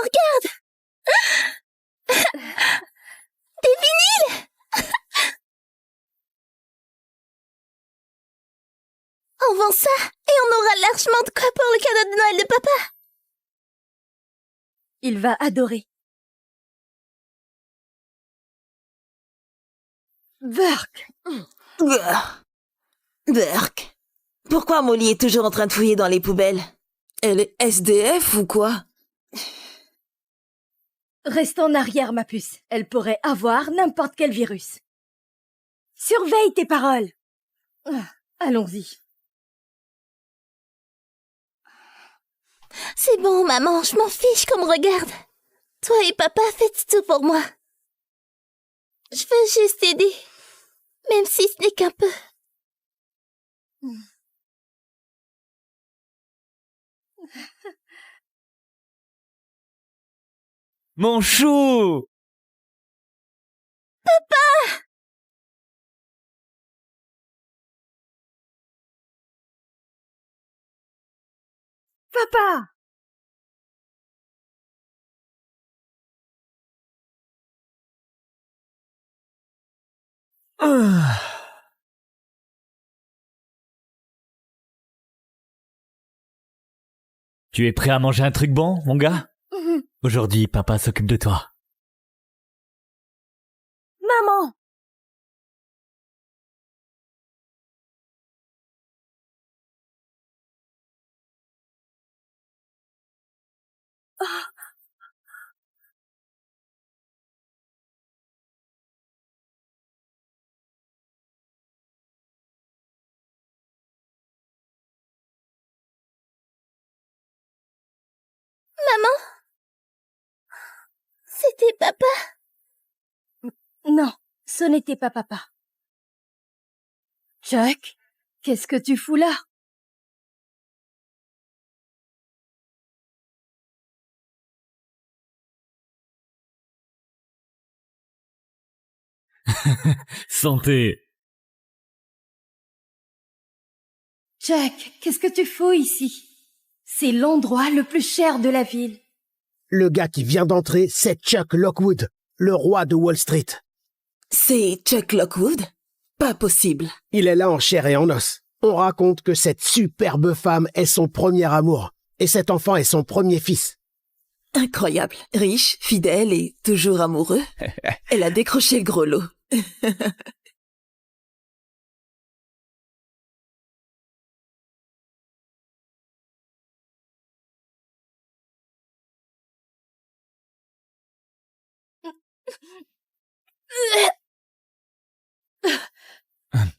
regarde! Des vinyles! On vend ça et on aura largement de quoi pour le cadeau de Noël de papa. Il va adorer. Burke! Burke. Pourquoi Molly est toujours en train de fouiller dans les poubelles? Elle est SDF ou quoi? Reste en arrière, ma puce. Elle pourrait avoir n'importe quel virus. Surveille tes paroles. Allons-y. C'est bon, maman, je m'en fiche qu'on me regarde. Toi et papa, faites tout pour moi. Je veux juste aider, même si ce n'est qu'un peu. Mon chou! Papa! Tu es prêt à manger un truc bon, mon gars? Aujourd'hui, papa s'occupe de toi. Maman! Maman? C'était papa? Non, ce n'était pas papa. Chuck, qu'est-ce que tu fous là? Santé! Chuck, qu'est-ce que tu fous ici? C'est l'endroit le plus cher de la ville. Le gars qui vient d'entrer, c'est Chuck Lockwood, le roi de Wall Street. C'est Chuck Lockwood? Pas possible. Il est là en chair et en os. On raconte que cette superbe femme est son premier amour, et cet enfant est son premier fils. Incroyable. Riche, fidèle et toujours amoureux. Elle a décroché le gros lot.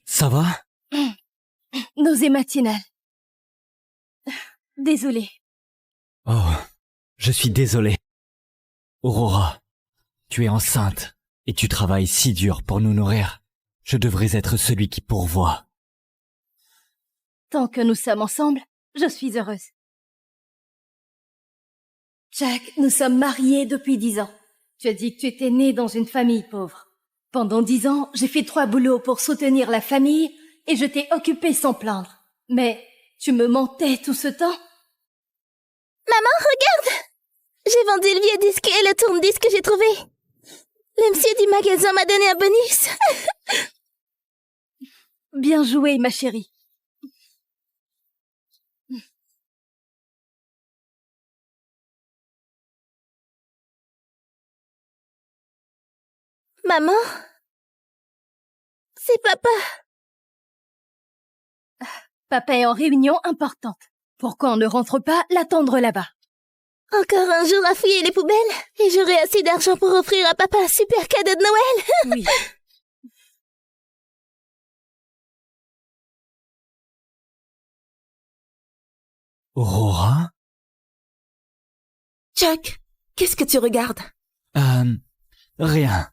Ça va? Nausée matinale. Désolée. Oh, je suis désolé. Aurora, tu es enceinte et tu travailles si dur pour nous nourrir. Je devrais être celui qui pourvoit. Tant que nous sommes ensemble, je suis heureuse. Jack, nous sommes mariés depuis 10 ans. Tu as dit que tu étais né dans une famille pauvre. Pendant 10 ans, j'ai fait 3 boulots pour soutenir la famille et je t'ai occupée sans plaindre. Mais tu me mentais tout ce temps? Maman, regarde! J'ai vendu le vieux disque et le tourne-disque que j'ai trouvé. Le monsieur du magasin m'a donné un bonus. Bien joué, ma chérie. Maman? C'est papa. Papa est en réunion importante. Pourquoi on ne rentre pas l'attendre là-bas? Encore un jour à fouiller les poubelles et j'aurai assez d'argent pour offrir à papa un super cadeau de Noël. Oui. Aurora? Chuck, qu'est-ce que tu regardes? Rien.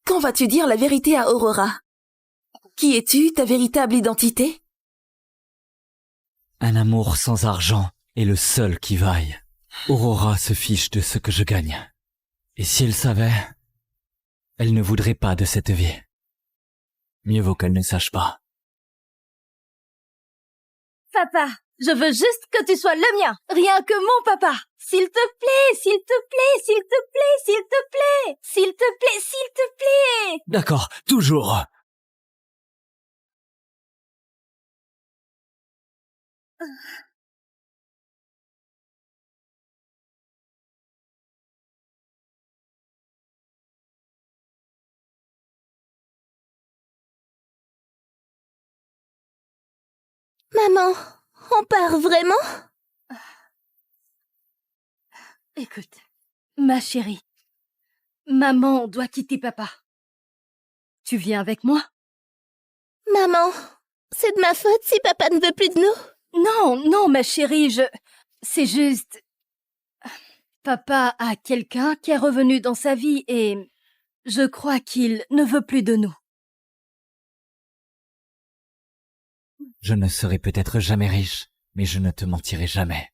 Quand vas-tu dire la vérité à Aurora? Qui es-tu, ta véritable identité? Un amour sans argent est le seul qui vaille. Aurora se fiche de ce que je gagne. Et si elle savait, elle ne voudrait pas de cette vie. Mieux vaut qu'elle ne sache pas. Papa, je veux juste que tu sois le mien, rien que mon papa. S'il te plaît, s'il te plaît, s'il te plaît, s'il te plaît, s'il te plaît, s'il te plaît. D'accord, toujours. Maman, on part vraiment? Écoute, ma chérie, maman doit quitter papa. Tu viens avec moi? Maman, c'est de ma faute si papa ne veut plus de nous? Non, non, ma chérie, c'est juste... Papa a quelqu'un qui est revenu dans sa vie et je crois qu'il ne veut plus de nous. Je ne serai peut-être jamais riche, mais je ne te mentirai jamais.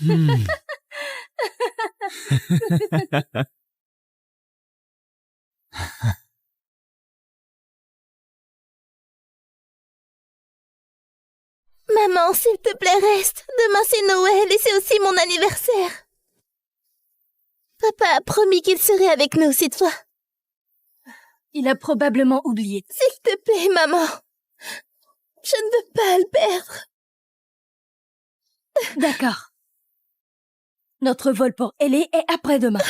Hmm. Maman, s'il te plaît, reste. Demain c'est Noël et c'est aussi mon anniversaire. Papa a promis qu'il serait avec nous cette fois. Il a probablement oublié. S'il te plaît, maman. Je ne veux pas le perdre. D'accord. Notre vol pour Ellie est après-demain.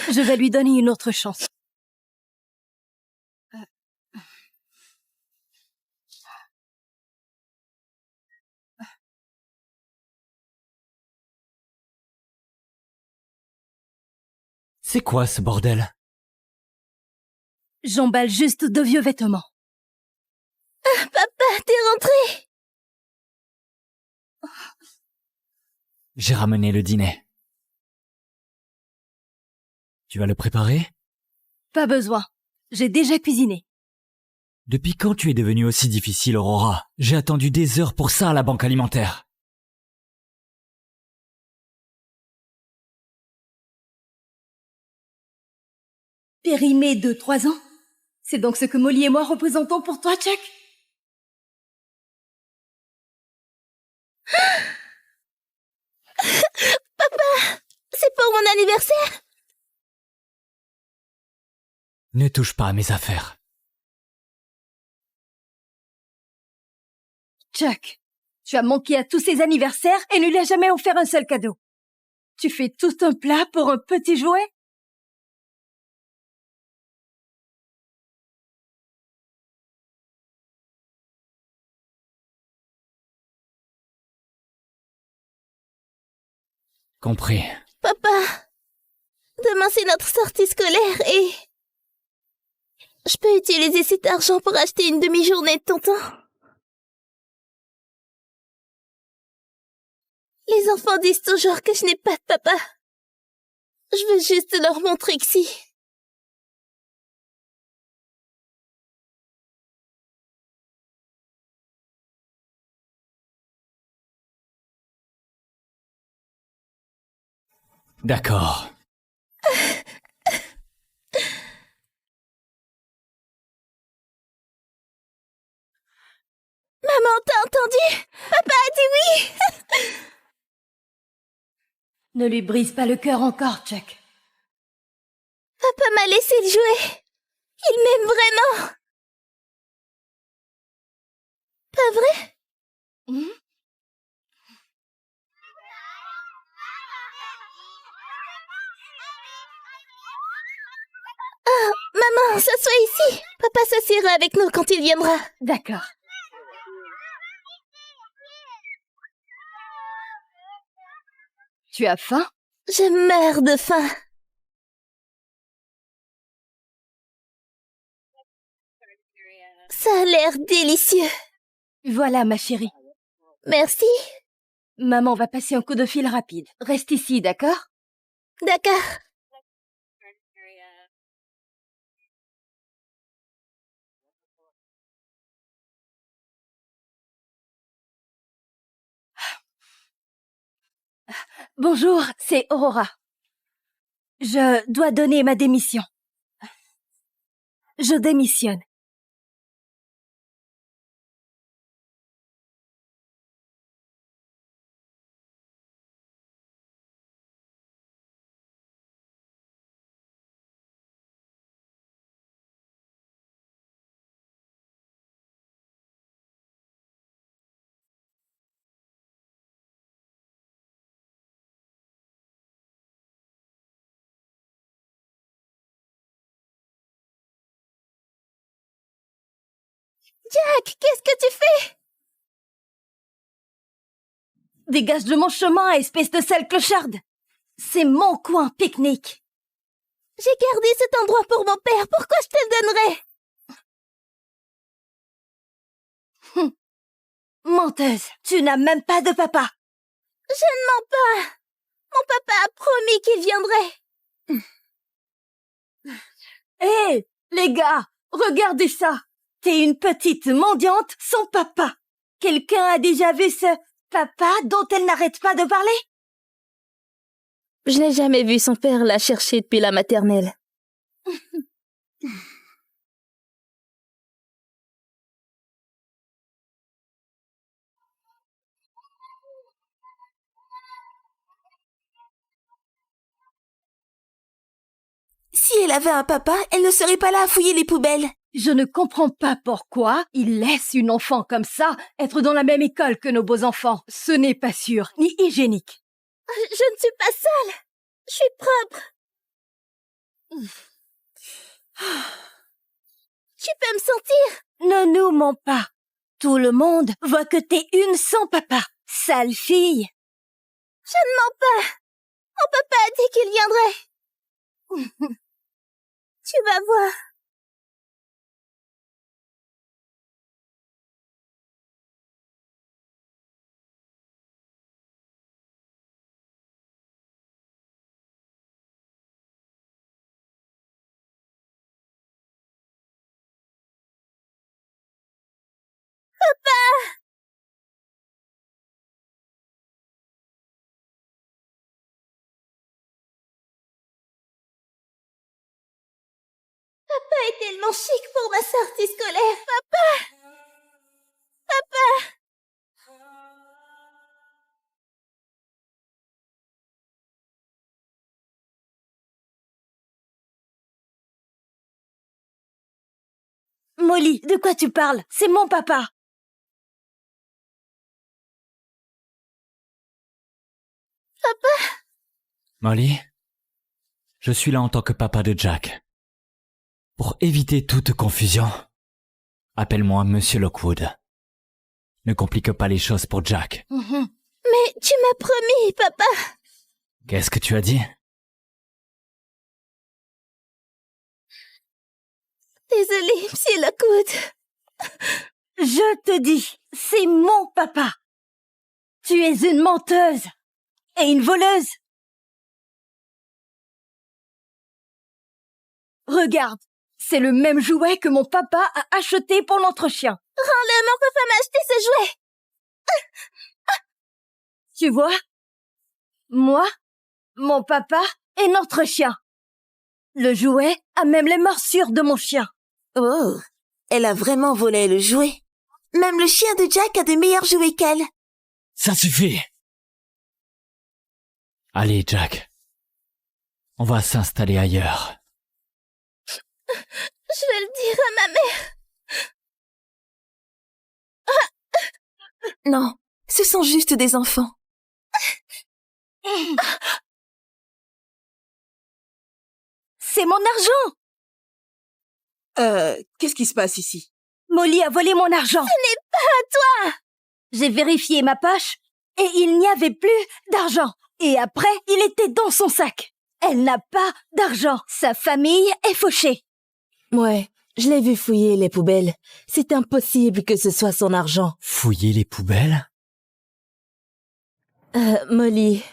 Je vais lui donner une autre chance. C'est quoi ce bordel? J'emballe juste de vieux vêtements. Ah, papa, t'es rentré? J'ai ramené le dîner. Tu vas le préparer? Pas besoin. J'ai déjà cuisiné. Depuis quand tu es devenue aussi difficile, Aurora? J'ai attendu des heures pour ça à la banque alimentaire. Périmé de 3 ans? C'est donc ce que Molly et moi représentons pour toi, Chuck? Papa, c'est pour mon anniversaire? Ne touche pas à mes affaires. Chuck, tu as manqué à tous ces anniversaires et ne lui as jamais offert un seul cadeau. Tu fais tout un plat pour un petit jouet? Compris. Papa, demain c'est notre sortie scolaire et... Je peux utiliser cet argent pour acheter une demi-journée de tonton? Les enfants disent toujours que je n'ai pas de papa. Je veux juste leur montrer que si. D'accord. Maman, t'as entendu? Papa a dit oui! Ne lui brise pas le cœur encore, Chuck. Papa m'a laissé le jouer. Il m'aime vraiment. Pas vrai? Ah, maman, s'assois ici. Papa s'assiera avec nous quand il viendra. D'accord. Tu as faim? Je meurs de faim. Ça a l'air délicieux. Voilà, ma chérie. Merci. Maman va passer un coup de fil rapide. Reste ici, d'accord? D'accord. Bonjour, c'est Aurora. Je dois donner ma démission. Je démissionne. Jack, qu'est-ce que tu fais? Dégage de mon chemin, espèce de sale clocharde! C'est mon coin pique-nique! J'ai gardé cet endroit pour mon père, pourquoi je te le donnerais? Menteuse, tu n'as même pas de papa! Je ne mens pas. Mon papa a promis qu'il viendrait. Hé, les gars, regardez ça! T'es une petite mendiante sans papa! Quelqu'un a déjà vu ce papa dont elle n'arrête pas de parler? Je n'ai jamais vu son père la chercher depuis la maternelle. Si elle avait un papa, elle ne serait pas là à fouiller les poubelles. Je ne comprends pas pourquoi il laisse une enfant comme ça être dans la même école que nos beaux enfants. Ce n'est pas sûr, ni hygiénique. Je ne suis pas seule. Je suis propre. Tu peux me sentir? Ne nous mens pas. Tout le monde voit que t'es une sans papa. Sale fille. Je ne mens pas. Mon papa a dit qu'il viendrait. Tu vas voir. Papa est tellement chic pour ma sortie scolaire. Papa! Papa! Molly, de quoi tu parles? C'est mon papa. Molly, je suis là en tant que papa de Jack. Pour éviter toute confusion, appelle-moi Monsieur Lockwood. Ne complique pas les choses pour Jack. Mais tu m'as promis, papa. Qu'est-ce que tu as dit? Désolée, Monsieur Lockwood. Je te dis, c'est mon papa. Tu es une menteuse et une voleuse. Regarde, c'est le même jouet que mon papa a acheté pour notre chien. Rends-le, mon papa m'a acheté ce jouet. Tu vois? Moi, mon papa et notre chien. Le jouet a même les morsures de mon chien. Oh, elle a vraiment volé le jouet. Même le chien de Jack a de meilleurs jouets qu'elle. Ça suffit! Allez, Jack. On va s'installer ailleurs. Je vais le dire à ma mère. Non, ce sont juste des enfants. C'est mon argent! Qu'est-ce qui se passe ici? Molly a volé mon argent. Ce n'est pas à toi. J'ai vérifié ma poche et il n'y avait plus d'argent. Et après, il était dans son sac. Elle n'a pas d'argent. Sa famille est fauchée. Ouais, je l'ai vu fouiller les poubelles. C'est impossible que ce soit son argent. Fouiller les poubelles? Molly,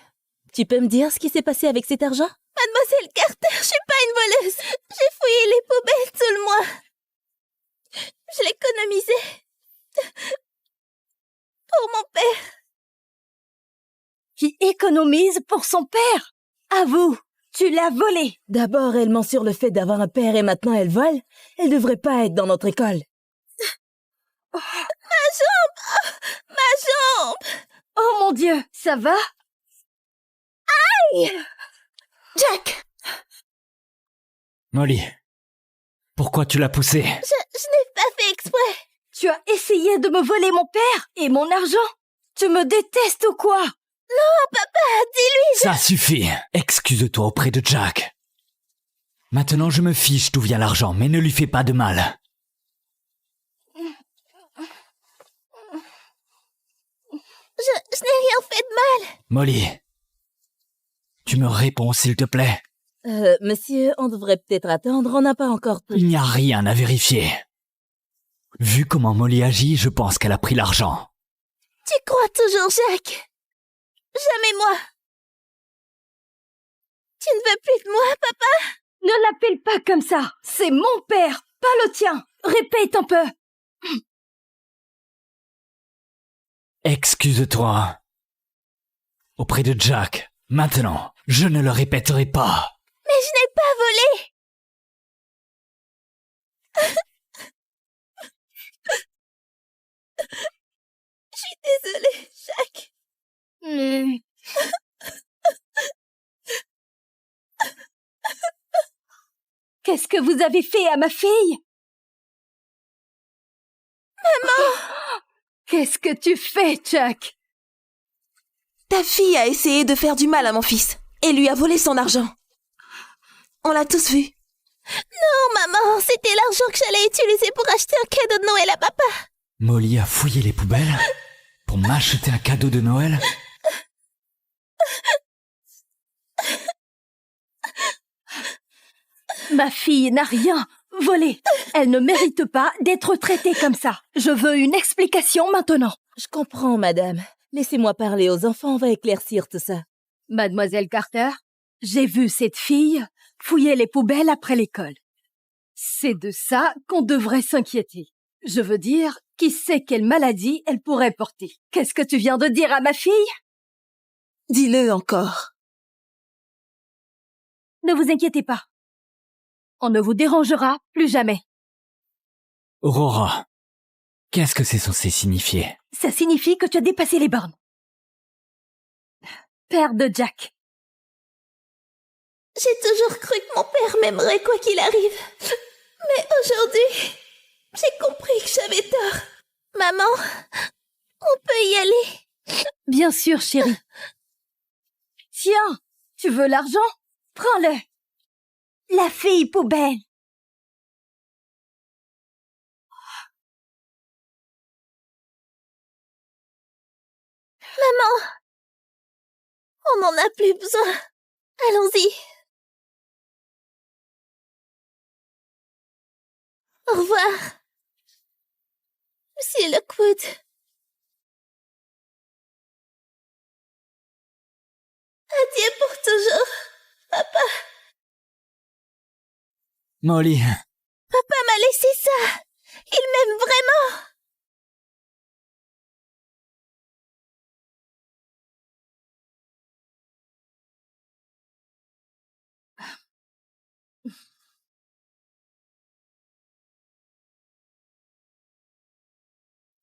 tu peux me dire ce qui s'est passé avec cet argent? Mademoiselle Carter, je suis pas une voleuse. J'ai fouillé les poubelles tout le mois. Je l'économisais. Pour mon père. Qui économise pour son père. Avoue, tu l'as volé. D'abord, elle ment sur le fait d'avoir un père et maintenant elle vole. Elle devrait pas être dans notre école. Ma jambe! Oh, ma jambe! Oh mon Dieu, ça va? Aïe! Jack! Molly, pourquoi tu l'as poussé? Je n'ai pas fait exprès. Tu as essayé de me voler mon père et mon argent. Tu me détestes ou quoi? Non, papa, dis-lui. Ça suffit. Excuse-toi auprès de Jack. Maintenant, je me fiche d'où vient l'argent, mais ne lui fais pas de mal. Je n'ai rien fait de mal. Molly, tu me réponds s'il te plaît. Monsieur, on devrait peut-être attendre, on n'a pas encore tout. Il n'y a rien à vérifier. Vu comment Molly agit, je pense qu'elle a pris l'argent. Tu crois toujours Jacques? Jamais moi. Tu ne veux plus de moi, papa? Ne l'appelle pas comme ça. C'est mon père, pas le tien. Répète un peu. Excuse-toi. Auprès de Jack, maintenant, je ne le répéterai pas. Mais je n'ai pas volé. Je suis désolée, Jacques. Qu'est-ce que vous avez fait à ma fille? Maman! Qu'est-ce que tu fais, Jack? Ta fille a essayé de faire du mal à mon fils et lui a volé son argent. On l'a tous vu. Non, maman, c'était l'argent que j'allais utiliser pour acheter un cadeau de Noël à papa. Molly a fouillé les poubelles pour m'acheter un cadeau de Noël. Ma fille n'a rien volé. Elle ne mérite pas d'être traitée comme ça. Je veux une explication maintenant. Je comprends, madame. Laissez-moi parler aux enfants, on va éclaircir tout ça. Mademoiselle Carter, j'ai vu cette fille fouiller les poubelles après l'école. C'est de ça qu'on devrait s'inquiéter. Je veux dire, qui sait quelle maladie elle pourrait porter. Qu'est-ce que tu viens de dire à ma fille? Dis-le encore. Ne vous inquiétez pas. On ne vous dérangera plus jamais. Aurora, qu'est-ce que c'est censé signifier? Ça signifie que tu as dépassé les bornes. Père de Jack. J'ai toujours cru que mon père m'aimerait quoi qu'il arrive. Mais aujourd'hui, j'ai compris que j'avais tort. Maman, on peut y aller. Bien sûr, chérie. Tiens, tu veux l'argent? Prends-le. La fille poubelle. Maman, on n'en a plus besoin. Allons-y. Au revoir, Monsieur Lockwood. Adieu pour toujours, papa. Molly, Papa m'a laissé ça. Il m'aime vraiment.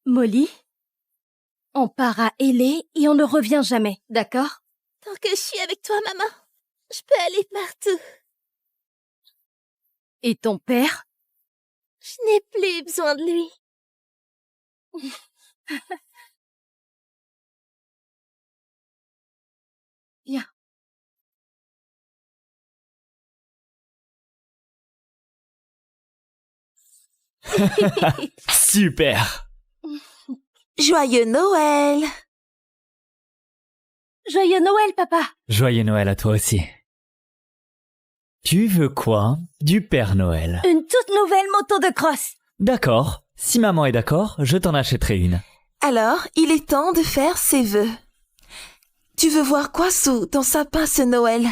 Molly, on part à L.A. et on ne revient jamais, d'accord? Tant que je suis avec toi, maman, je peux aller partout. Et ton père? Je n'ai plus besoin de lui. Viens. super! Joyeux Noël! Joyeux Noël, papa! Joyeux Noël à toi aussi. Tu veux quoi du Père Noël? Une toute nouvelle moto de cross! D'accord, si maman est d'accord, je t'en achèterai une. Alors, il est temps de faire ses vœux. Tu veux voir quoi sous ton sapin ce Noël?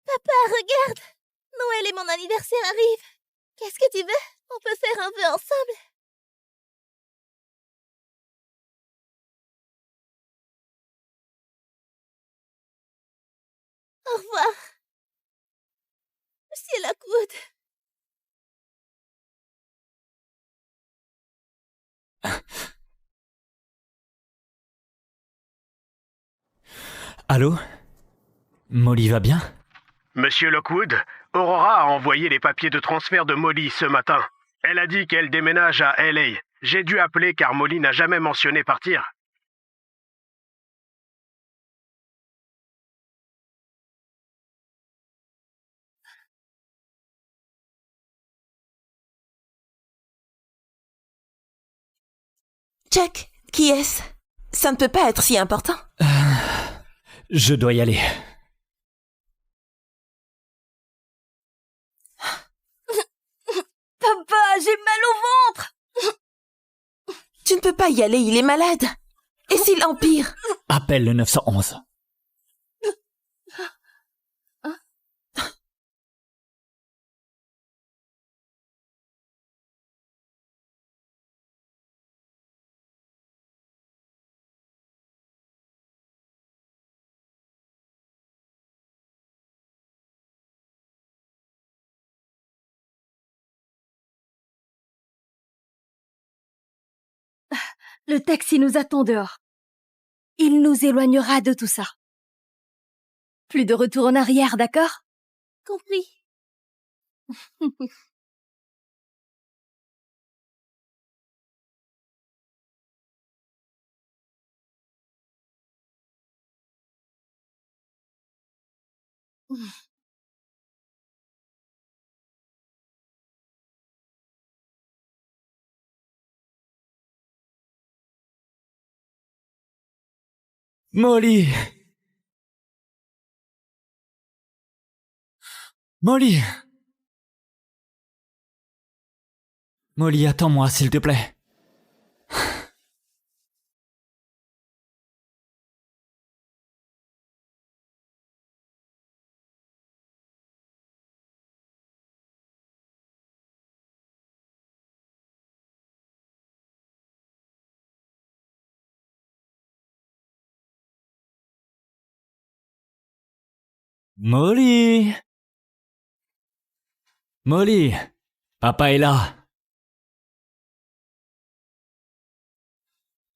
Papa, regarde. Noël et mon anniversaire arrivent. Qu'est-ce que tu veux? On peut faire un vœu ensemble. Au revoir, Monsieur Lockwood. Allô? Molly va bien? Monsieur Lockwood, Aurora a envoyé les papiers de transfert de Molly ce matin. Elle a dit qu'elle déménage à LA. J'ai dû appeler car Molly n'a jamais mentionné partir. Jack, qui est-ce? Ça ne peut pas être si important. Je dois y aller. Papa, j'ai mal au ventre. Tu ne peux pas y aller, il est malade. Et s'il empire? Appelle le 911. Le taxi nous attend dehors. Il nous éloignera de tout ça. Plus de retour en arrière, d'accord? Compris. Molly! Molly! Molly, attends-moi, s'il te plaît. Molly! Molly! Papa est là.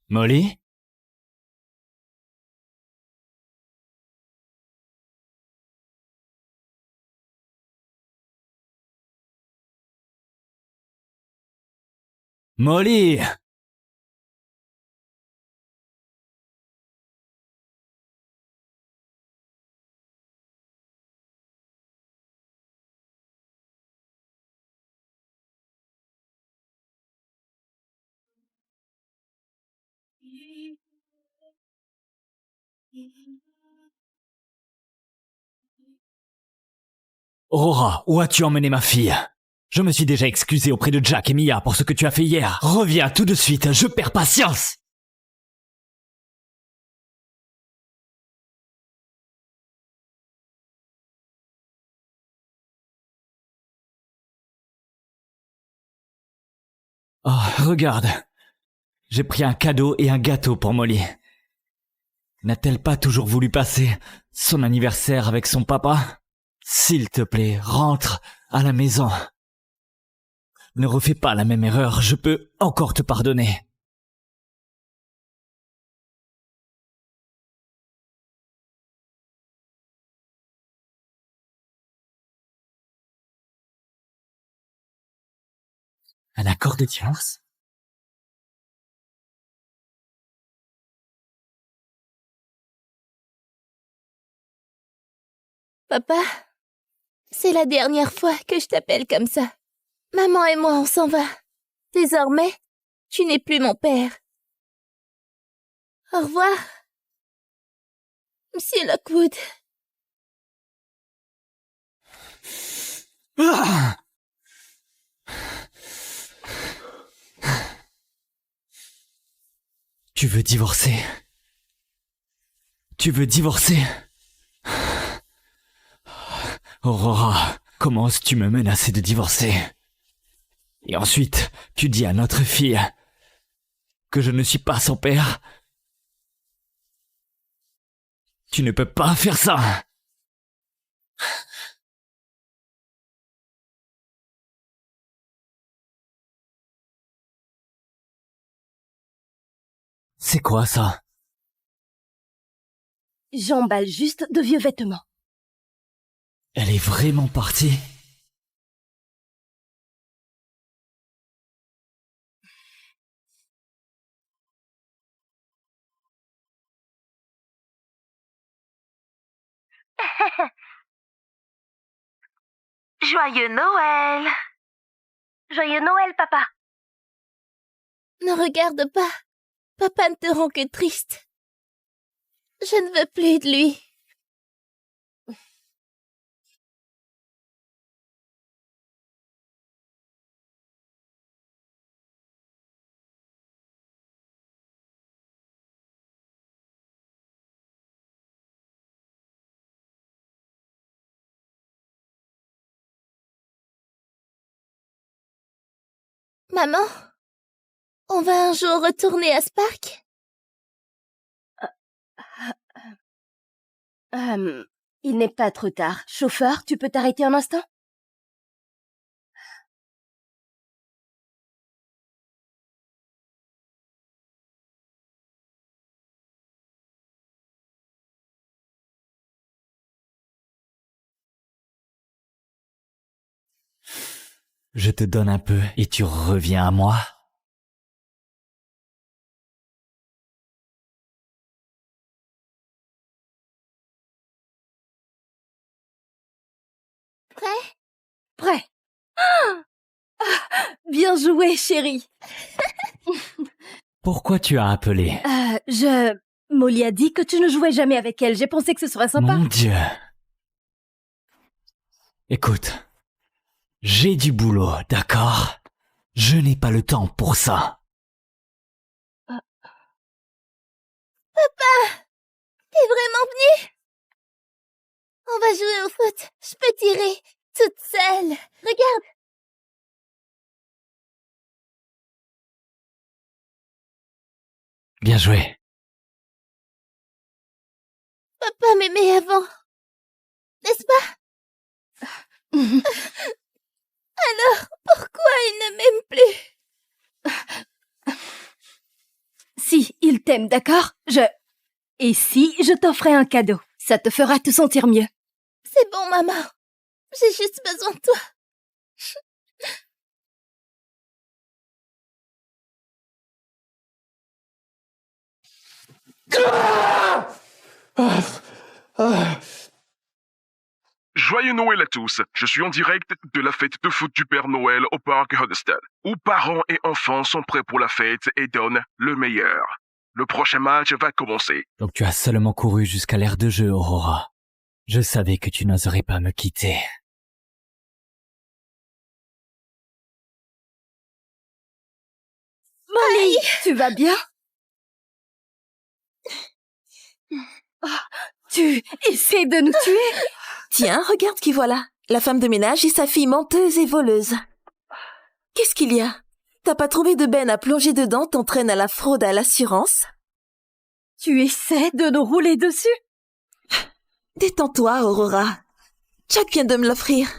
Molly? Molly! Aurora, où as-tu emmené ma fille? Je me suis déjà excusé auprès de Jack et Mia pour ce que tu as fait hier. Reviens tout de suite, je perds patience! Oh, regarde. J'ai pris un cadeau et un gâteau pour Molly. N'a-t-elle pas toujours voulu passer son anniversaire avec son papa? S'il te plaît, rentre à la maison. Ne refais pas la même erreur, je peux encore te pardonner. Un accord de divorce? Papa, c'est la dernière fois que je t'appelle comme ça. Maman et moi, on s'en va. Désormais, tu n'es plus mon père. Au revoir, Monsieur Lockwood. Ah! Tu veux divorcer? Tu veux divorcer? Aurora, comment oses-tu me menacer de divorcer? Et ensuite, tu dis à notre fille que je ne suis pas son père? Tu ne peux pas faire ça! C'est quoi ça? J'emballe juste de vieux vêtements. Elle est vraiment partie? Joyeux Noël! Joyeux Noël, papa. Ne regarde pas. Papa ne te rend que triste. Je ne veux plus de lui. Maman, on va un jour retourner à Spark? Il n'est pas trop tard. Chauffeur, tu peux t'arrêter un instant? Je te donne un peu et tu reviens à moi. Prêt? Prêt. Bien joué, chérie. Pourquoi tu as appelé? Molly a dit que tu ne jouais jamais avec elle. J'ai pensé que ce serait sympa. Mon Dieu. Écoute, j'ai du boulot, d'accord? Je n'ai pas le temps pour ça. T'es vraiment venu? On va jouer au foot. Je peux tirer toute seule. Regarde. Bien joué. Papa m'aimait avant. N'est-ce pas? Alors, pourquoi il ne m'aime plus? Si, il t'aime, d'accord? Et si je t'offrais un cadeau? Ça te fera te sentir mieux. C'est bon, maman. J'ai juste besoin de toi. Joyeux Noël à tous, je suis en direct de la fête de foot du Père Noël au parc Huddleston, où parents et enfants sont prêts pour la fête et donnent le meilleur. Le prochain match va commencer. Donc tu as seulement couru jusqu'à l'aire de jeu, Aurora. Je savais que tu n'oserais pas me quitter. Molly, tu vas bien? Tu essaies de nous tuer? Tiens, regarde qui voilà. La femme de ménage et sa fille menteuse et voleuse. Qu'est-ce qu'il y a? T'as pas trouvé de benne à plonger dedans, t'entraînes à la fraude à l'assurance? Tu essaies de nous rouler dessus? Détends-toi, Aurora. Jack vient de me l'offrir.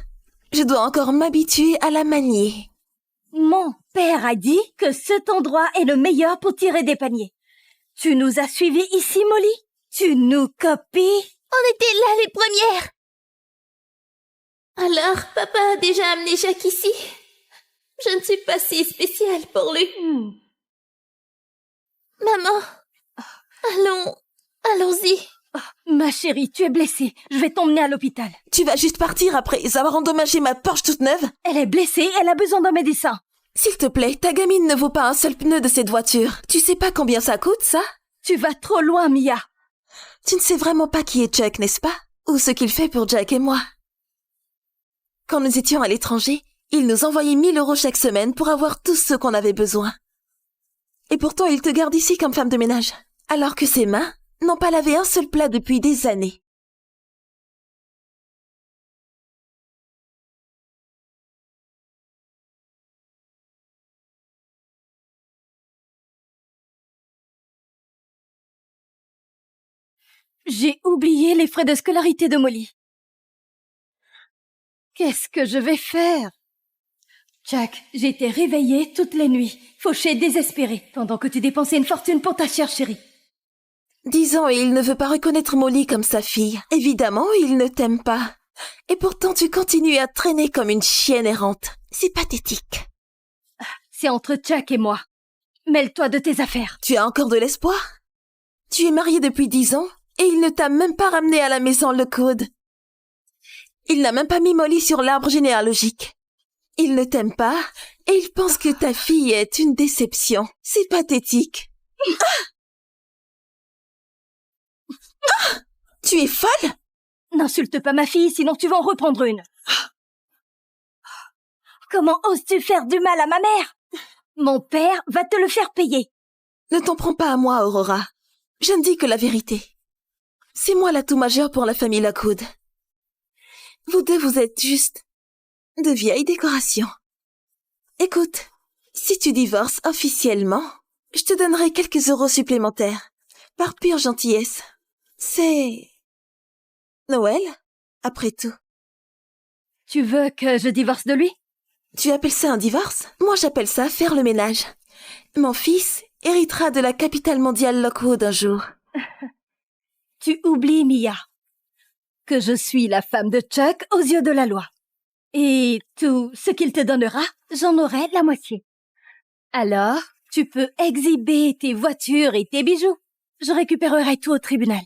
Je dois encore m'habituer à la manier. Mon père a dit que cet endroit est le meilleur pour tirer des paniers. Tu nous as suivis ici, Molly? Tu nous copies? On était là les premières. Alors, papa a déjà amené Jack ici. Je ne suis pas si spéciale pour lui. Maman, allons-y. Ma chérie, tu es blessée. Je vais t'emmener à l'hôpital. Tu vas juste partir après avoir endommagé ma Porsche toute neuve? Elle est blessée, elle a besoin d'un médecin. S'il te plaît, ta gamine ne vaut pas un seul pneu de cette voiture. Tu sais pas combien ça coûte, ça? Tu vas trop loin, Mia. Tu ne sais vraiment pas qui est Jack, n'est-ce pas? Ou ce qu'il fait pour Jack et moi. Quand nous étions à l'étranger, il nous envoyait 1 000 € chaque semaine pour avoir tout ce qu'on avait besoin. Et pourtant, il te garde ici comme femme de ménage. Alors que ses mains n'ont pas lavé un seul plat depuis des années. J'ai oublié les frais de scolarité de Molly. Qu'est-ce que je vais faire? Jack, j'ai été réveillée toutes les nuits, fauchée, désespérée, pendant que tu dépensais une fortune pour ta chère chérie. 10 ans et il ne veut pas reconnaître Molly comme sa fille. Évidemment, il ne t'aime pas. Et pourtant, tu continues à traîner comme une chienne errante. C'est pathétique. C'est entre Jack et moi. Mêle-toi de tes affaires. Tu as encore de l'espoir? Tu es mariée depuis 10 ans et il ne t'a même pas ramené à la maison Lockwood. Il n'a même pas mis Molly sur l'arbre généalogique. Il ne t'aime pas et il pense que ta fille est une déception. C'est pathétique. Tu es folle? N'insulte pas ma fille, sinon tu vas en reprendre une. Comment oses-tu faire du mal à ma mère? Mon père va te le faire payer. Ne t'en prends pas à moi, Aurora. Je ne dis que la vérité. C'est moi l'atout majeur pour la famille Lockwood. Vous deux, vous êtes juste de vieilles décorations. Écoute, si tu divorces officiellement, je te donnerai quelques euros supplémentaires. Par pure gentillesse. C'est Noël, après tout. Tu veux que je divorce de lui? Tu appelles ça un divorce? Moi, j'appelle ça faire le ménage. Mon fils héritera de la capitale mondiale Lockwood un jour. Tu oublies, Mia, que je suis la femme de Chuck aux yeux de la loi. Et tout ce qu'il te donnera, j'en aurai la moitié. Alors, tu peux exhiber tes voitures et tes bijoux. Je récupérerai tout au tribunal.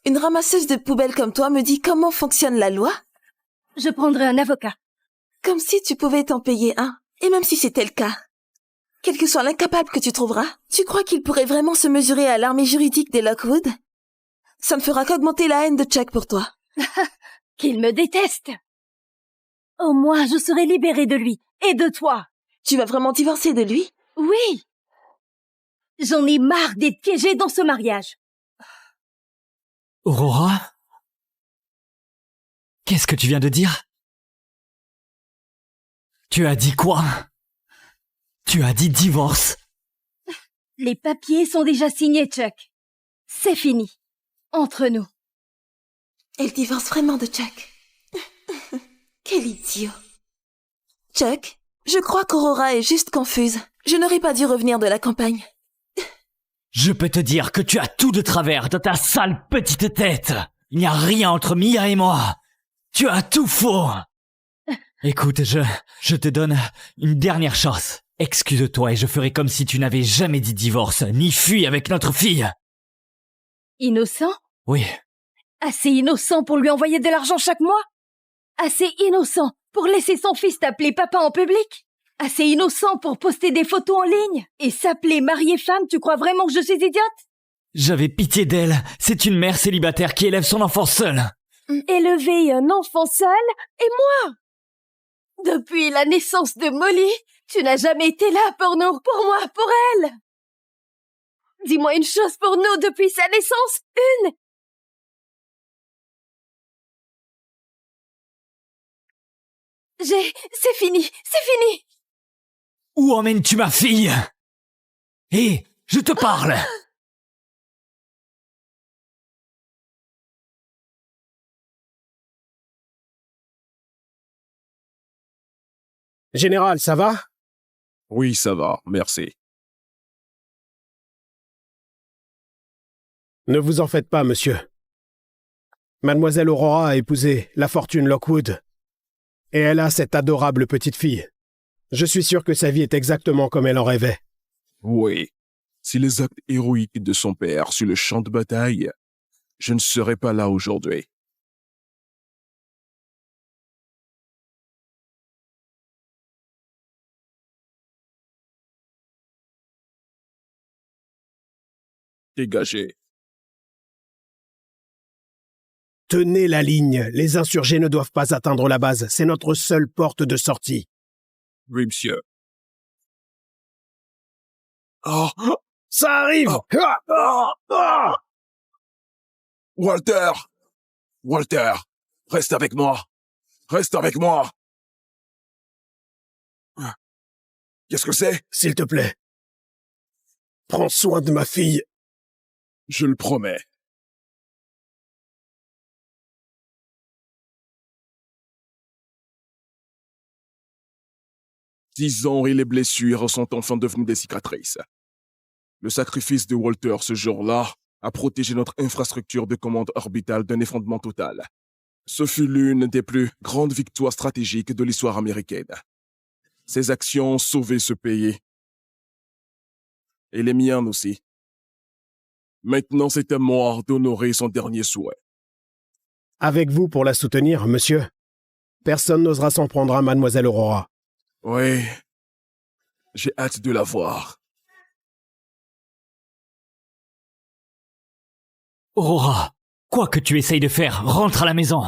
Une ramasseuse de poubelles comme toi me dit comment fonctionne la loi? Je prendrai un avocat. Comme si tu pouvais t'en payer un. Et même si c'était le cas. Quel que soit l'incapable que tu trouveras, tu crois qu'il pourrait vraiment se mesurer à l'armée juridique des Lockwood? Ça ne fera qu'augmenter la haine de Chuck pour toi. Qu'il me déteste. Au moins, je serai libérée de lui et de toi. Tu vas vraiment divorcer de lui? Oui. J'en ai marre d'être piégée dans ce mariage. Aurora? Qu'est-ce que tu viens de dire? Tu as dit quoi? Tu as dit divorce? Les papiers sont déjà signés, Chuck. C'est fini. Entre nous. Elle divorce vraiment de Chuck. Quel idiot. Chuck, je crois qu'Aurora est juste confuse. Je n'aurais pas dû revenir de la campagne. Je peux te dire que tu as tout de travers dans ta sale petite tête. Il n'y a rien entre Mia et moi. Tu as tout faux. Écoute, je te donne une dernière chance. Excuse-toi et je ferai comme si tu n'avais jamais dit divorce, ni fui avec notre fille. Innocent? Oui. Assez innocent pour lui envoyer de l'argent chaque mois? Assez innocent pour laisser son fils t'appeler papa en public? Assez innocent pour poster des photos en ligne et s'appeler mariée-femme? Tu crois vraiment que je suis idiote? J'avais pitié d'elle. C'est une mère célibataire qui élève son enfant seule. Élever un enfant seul? Et moi? Depuis la naissance de Molly, tu n'as jamais été là pour nous, pour moi, pour elle. Dis-moi une chose pour nous depuis sa naissance, une. C'est fini, c'est fini. Où emmènes-tu ma fille? Hé, je te parle. Général, ça va? Oui, ça va, merci. Ne vous en faites pas, monsieur. Mademoiselle Aurora a épousé la fortune Lockwood. Et elle a cette adorable petite fille. Je suis sûr que sa vie est exactement comme elle en rêvait. Oui. Si les actes héroïques de son père sur le champ de bataille, je ne serais pas là aujourd'hui. Dégagez. Tenez la ligne. Les insurgés ne doivent pas atteindre la base. C'est notre seule porte de sortie. Oui, monsieur. Oh, Ça arrive! Walter! Walter! Reste avec moi! Reste avec moi! Qu'est-ce que c'est? S'il te plaît. Prends soin de ma fille. Je le promets. « 10 ans et les blessures sont enfin devenues des cicatrices. Le sacrifice de Walter ce jour-là a protégé notre infrastructure de commande orbitale d'un effondrement total. Ce fut l'une des plus grandes victoires stratégiques de l'histoire américaine. Ses actions ont sauvé ce pays. Et les miennes aussi. Maintenant, c'est à moi d'honorer son dernier souhait. Avec vous pour la soutenir, monsieur. Personne n'osera s'en prendre à Mademoiselle Aurora. Oui, j'ai hâte de la voir. Aurora, quoi que tu essayes de faire, rentre à la maison.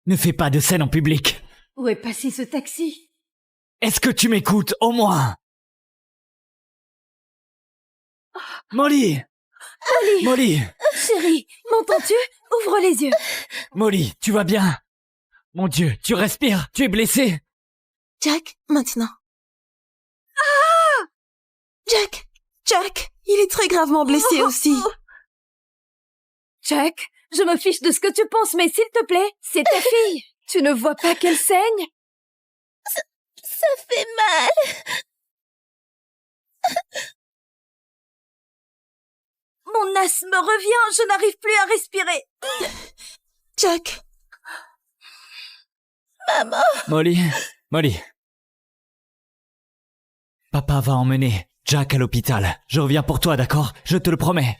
Ne fais pas de scène en public. Où est passé ce taxi? Est-ce que tu m'écoutes, au moins? Molly! Molly! Chérie, m'entends-tu? Ouvre les yeux. Molly, tu vas bien? Mon Dieu, tu respires? Tu es blessé? Jack, maintenant. Ah! Jack, il est très gravement blessé aussi. Jack, je me fiche de ce que tu penses, mais s'il te plaît, c'est ta fille. Tu ne vois pas qu'elle saigne? Ça fait mal. Mon asthme revient, je n'arrive plus à respirer. Jack, Maman, Molly. Papa va emmener Jack à l'hôpital. Je reviens pour toi, d'accord? Je te le promets.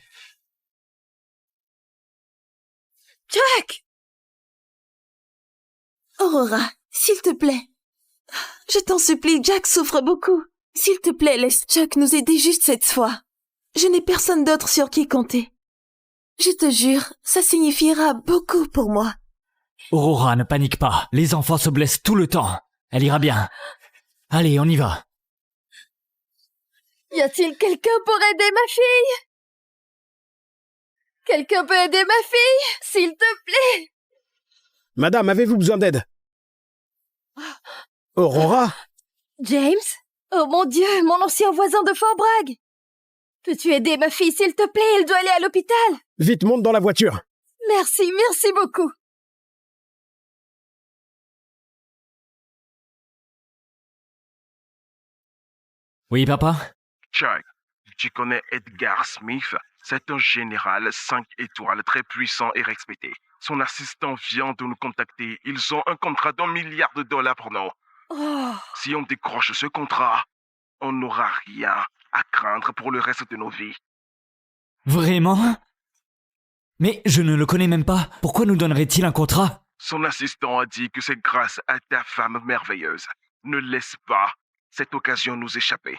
Jack! Aurora, s'il te plaît. Je t'en supplie, Jack souffre beaucoup. S'il te plaît, laisse Chuck nous aider juste cette fois. Je n'ai personne d'autre sur qui compter. Je te jure, ça signifiera beaucoup pour moi. Aurora, ne panique pas. Les enfants se blessent tout le temps. Elle ira bien. Allez, on y va. Y a-t-il quelqu'un pour aider ma fille? Quelqu'un peut aider ma fille, s'il te plaît? Madame, avez-vous besoin d'aide? Aurora? James? Oh mon Dieu, mon ancien voisin de Fort Bragg! Peux-tu aider ma fille, s'il te plaît? Elle doit aller à l'hôpital. Vite, monte dans la voiture. Merci beaucoup. Oui, papa? Jack, tu connais Edgar Smith? C'est un général 5 étoiles très puissant et respecté. Son assistant vient de nous contacter. Ils ont un contrat d'$1 milliard pour nous. Oh. Si on décroche ce contrat, on n'aura rien à craindre pour le reste de nos vies. Vraiment? Mais je ne le connais même pas. Pourquoi nous donnerait-il un contrat? Son assistant a dit que c'est grâce à ta femme merveilleuse. Ne laisse pas cette occasion nous échapper.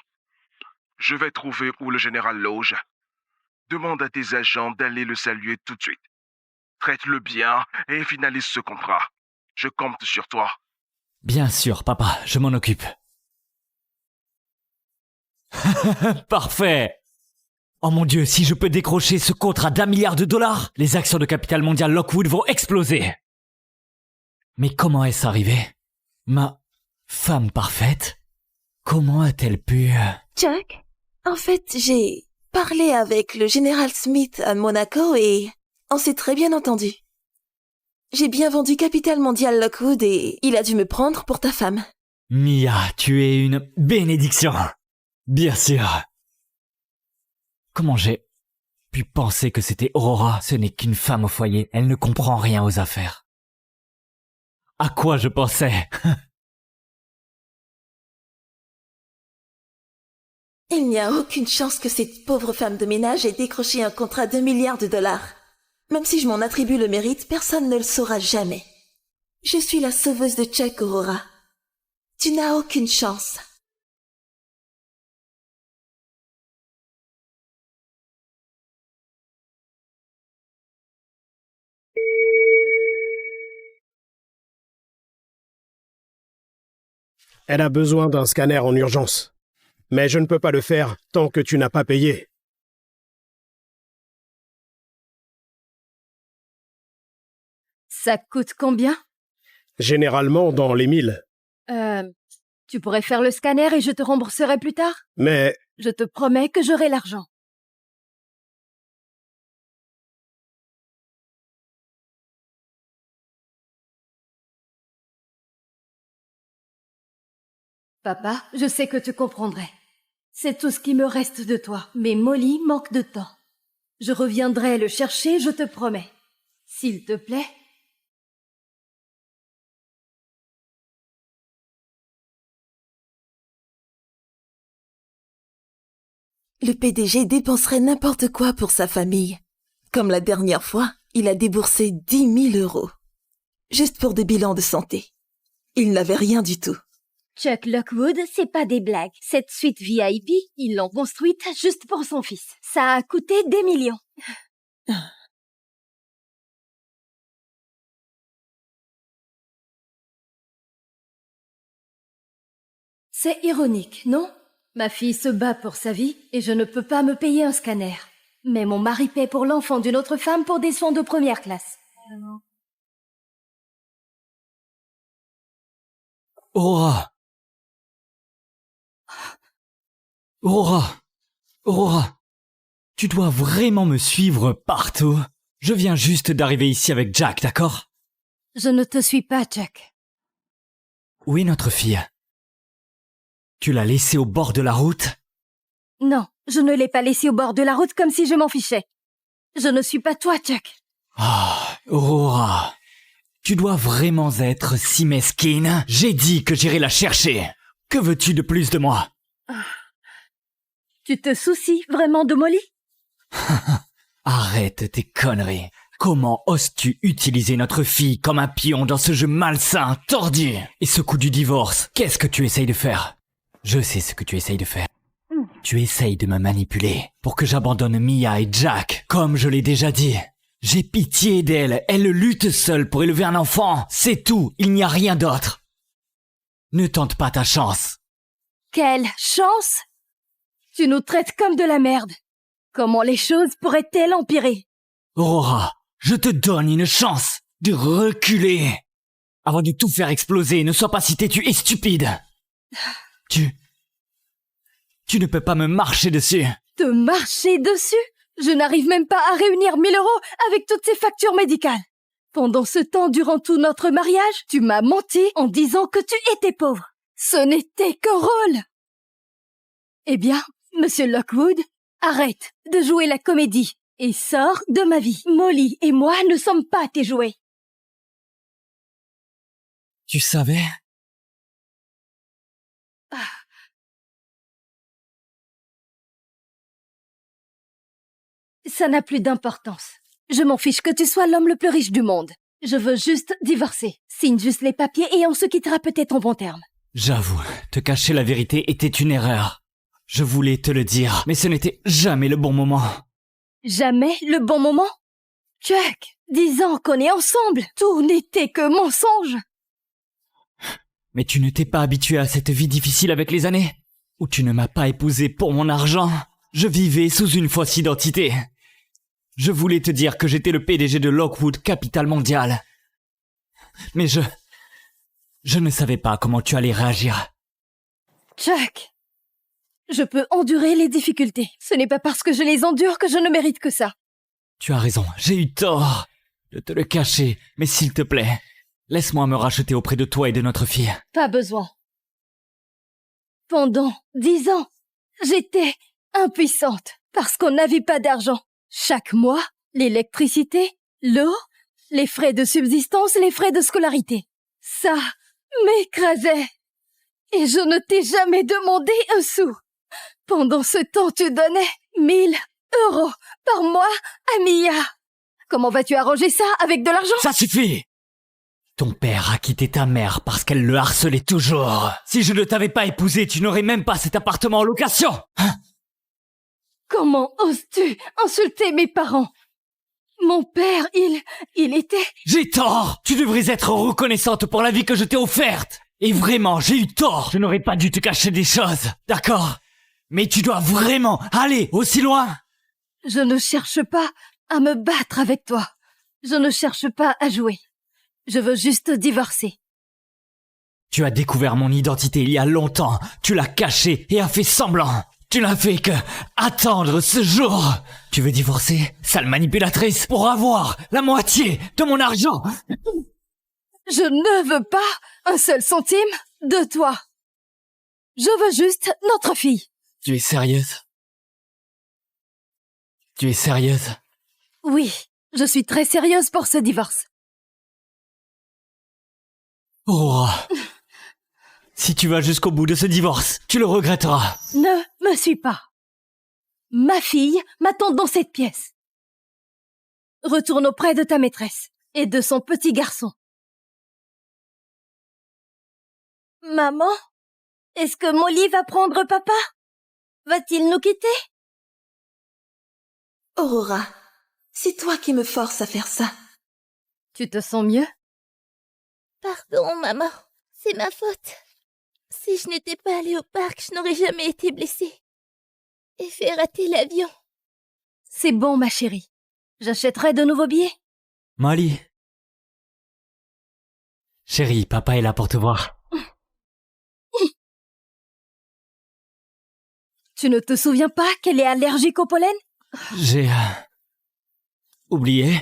Je vais trouver où le général loge. Demande à tes agents d'aller le saluer tout de suite. Traite-le bien et finalise ce contrat. Je compte sur toi. Bien sûr, papa, je m'en occupe. Parfait! Oh mon Dieu, si je peux décrocher ce contrat d'$1 milliard, les actions de capital mondial Lockwood vont exploser. Mais comment est-ce arrivé? Ma femme parfaite? Comment a-t-elle pu... Jack, en fait, j'ai parlé avec le général Smith à Monaco et on s'est très bien entendu. J'ai bien vendu Capital Mondial Lockwood et il a dû me prendre pour ta femme. Mia, tu es une bénédiction. Bien sûr. Comment j'ai pu penser que c'était Aurora? Ce n'est qu'une femme au foyer. Elle ne comprend rien aux affaires. À quoi je pensais? Il n'y a aucune chance que cette pauvre femme de ménage ait décroché un contrat d'$1 milliard. Même si je m'en attribue le mérite, personne ne le saura jamais. Je suis la sauveuse de Chuck, Aurora. Tu n'as aucune chance. Elle a besoin d'un scanner en urgence. Mais je ne peux pas le faire tant que tu n'as pas payé. Ça coûte combien? Généralement dans les 1000. Tu pourrais faire le scanner et je te rembourserai plus tard? Mais Je te promets que j'aurai l'argent. Papa, je sais que tu comprendrais. C'est tout ce qui me reste de toi, mais Molly manque de temps. Je reviendrai le chercher, je te promets. S'il te plaît. Le PDG dépenserait n'importe quoi pour sa famille. Comme la dernière fois, il a déboursé 10 000 €. Juste pour des bilans de santé. Il n'avait rien du tout. Chuck Lockwood, c'est pas des blagues. Cette suite VIP, ils l'ont construite juste pour son fils. Ça a coûté des millions. C'est ironique, non? Ma fille se bat pour sa vie et je ne peux pas me payer un scanner. Mais mon mari paie pour l'enfant d'une autre femme pour des soins de première classe. Aurora. Aurora. Aurora. Tu dois vraiment me suivre partout. Je viens juste d'arriver ici avec Jack, d'accord? Je ne te suis pas, Jack. Où est notre fille? Tu l'as laissée au bord de la route? Non, je ne l'ai pas laissée au bord de la route comme si je m'en fichais. Je ne suis pas toi, Jack. Ah, Aurora. Tu dois vraiment être si mesquine. J'ai dit que j'irai la chercher. Que veux-tu de plus de moi? Tu te soucies vraiment de Molly? Arrête tes conneries. Comment oses-tu utiliser notre fille comme un pion dans ce jeu malsain, tordu? Et ce coup du divorce, qu'est-ce que tu essayes de faire? Je sais ce que tu essayes de faire. Tu essayes de me manipuler pour que j'abandonne Mia et Jack, comme je l'ai déjà dit. J'ai pitié d'elle, elle lutte seule pour élever un enfant, c'est tout, il n'y a rien d'autre. Ne tente pas ta chance. Quelle chance! Tu nous traites comme de la merde. Comment les choses pourraient-elles empirer? Aurora, je te donne une chance de reculer. Avant de tout faire exploser, ne sois pas si têtu et stupide. Tu ne peux pas me marcher dessus. Te marcher dessus? Je n'arrive même pas à réunir 1000 € avec toutes ces factures médicales. Pendant ce temps, durant tout notre mariage, tu m'as menti en disant que tu étais pauvre. Ce n'était qu'un rôle. Eh bien, Monsieur Lockwood, arrête de jouer la comédie et sors de ma vie. Molly et moi ne sommes pas tes jouets. Tu savais? Ça n'a plus d'importance. Je m'en fiche que tu sois l'homme le plus riche du monde. Je veux juste divorcer. Signe juste les papiers et on se quittera peut-être en bon terme. J'avoue, te cacher la vérité était une erreur. Je voulais te le dire, mais ce n'était jamais le bon moment. Jamais le bon moment? Jack, 10 ans qu'on est ensemble. Tout n'était que mensonge. Mais tu ne t'es pas habitué à cette vie difficile avec les années? Ou tu ne m'as pas épousé pour mon argent? Je vivais sous une fausse identité. Je voulais te dire que j'étais le PDG de Lockwood Capital Mondial. Mais je ne savais pas comment tu allais réagir. Jack, je peux endurer les difficultés. Ce n'est pas parce que je les endure que je ne mérite que ça. Tu as raison, j'ai eu tort de te le cacher, mais s'il te plaît, laisse-moi me racheter auprès de toi et de notre fille. Pas besoin. Pendant 10 ans, j'étais impuissante parce qu'on n'avait pas d'argent. Chaque mois, l'électricité, l'eau, les frais de subsistance, les frais de scolarité. Ça m'écrasait. Et je ne t'ai jamais demandé un sou. Pendant ce temps, tu donnais 1000 € par mois à Mia. Comment vas-tu arranger ça avec de l'argent? Ça suffit! Ton père a quitté ta mère parce qu'elle le harcelait toujours. Si je ne t'avais pas épousé, tu n'aurais même pas cet appartement en location. Hein? Comment oses-tu insulter mes parents? Mon père, il était... J'ai tort! Tu devrais être reconnaissante pour la vie que je t'ai offerte! Et vraiment, j'ai eu tort! Je n'aurais pas dû te cacher des choses, d'accord? Mais tu dois vraiment aller aussi loin! Je ne cherche pas à me battre avec toi. Je ne cherche pas à jouer. Je veux juste divorcer. Tu as découvert mon identité il y a longtemps. Tu l'as cachée et as fait semblant. Tu n'as fait que attendre ce jour. Tu veux divorcer, sale manipulatrice, pour avoir la moitié de mon argent? Je ne veux pas un seul centime de toi. Je veux juste notre fille. Tu es sérieuse? Tu es sérieuse? Oui, je suis très sérieuse pour ce divorce. Oh. Si tu vas jusqu'au bout de ce divorce, tu le regretteras. Ne me suis pas. Ma fille m'attend dans cette pièce. Retourne auprès de ta maîtresse et de son petit garçon. Maman, est-ce que Molly va prendre papa? Va-t-il nous quitter? Aurora, c'est toi qui me forces à faire ça. Tu te sens mieux? Pardon, maman. C'est ma faute. Si je n'étais pas allée au parc, je n'aurais jamais été blessée. Et fait rater l'avion. C'est bon, ma chérie. J'achèterai de nouveaux billets. Molly. Chérie, papa est là pour te voir. Tu ne te souviens pas qu'elle est allergique au pollen? J'ai... oublié.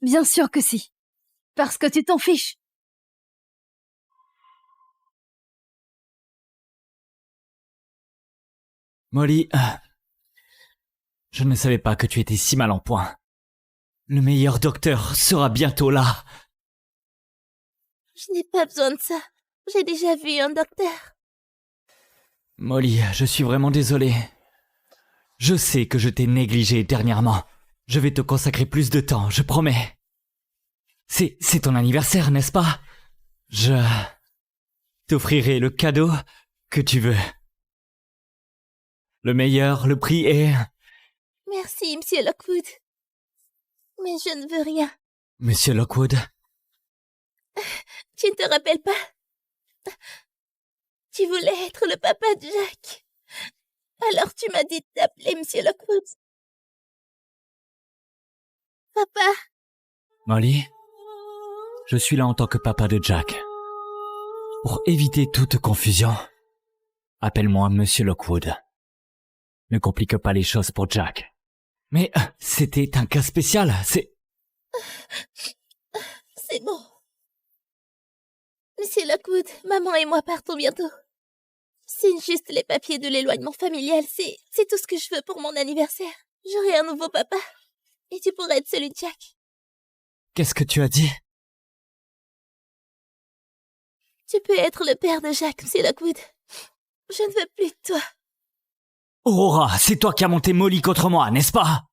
Bien sûr que si. Parce que tu t'en fiches. Molly, je ne savais pas que tu étais si mal en point. Le meilleur docteur sera bientôt là. Je n'ai pas besoin de ça. J'ai déjà vu un docteur. Molly, je suis vraiment désolé. Je sais que je t'ai négligé dernièrement. Je vais te consacrer plus de temps, je promets. C'est ton anniversaire, n'est-ce pas? Je t'offrirai le cadeau que tu veux. Le meilleur, le prix est... Merci, Monsieur Lockwood. Mais je ne veux rien. Monsieur Lockwood, Tu ne te rappelles pas? Tu voulais être le papa de Jack. Alors tu m'as dit de t'appeler Monsieur Lockwood. Papa, Molly, je suis là en tant que papa de Jack. Pour éviter toute confusion, appelle-moi Monsieur Lockwood. Ne complique pas les choses pour Jack. Mais c'était un cas spécial, c'est bon. Monsieur Lockwood, maman et moi partons bientôt. Signe juste les papiers de l'éloignement familial, c'est tout ce que je veux pour mon anniversaire. J'aurai un nouveau papa. Et tu pourrais être celui de Jack. Qu'est-ce que tu as dit? Tu peux être le père de Jack, Monsieur Lockwood. Je ne veux plus de toi. Aurora, c'est toi qui as monté Molly contre moi, n'est-ce pas?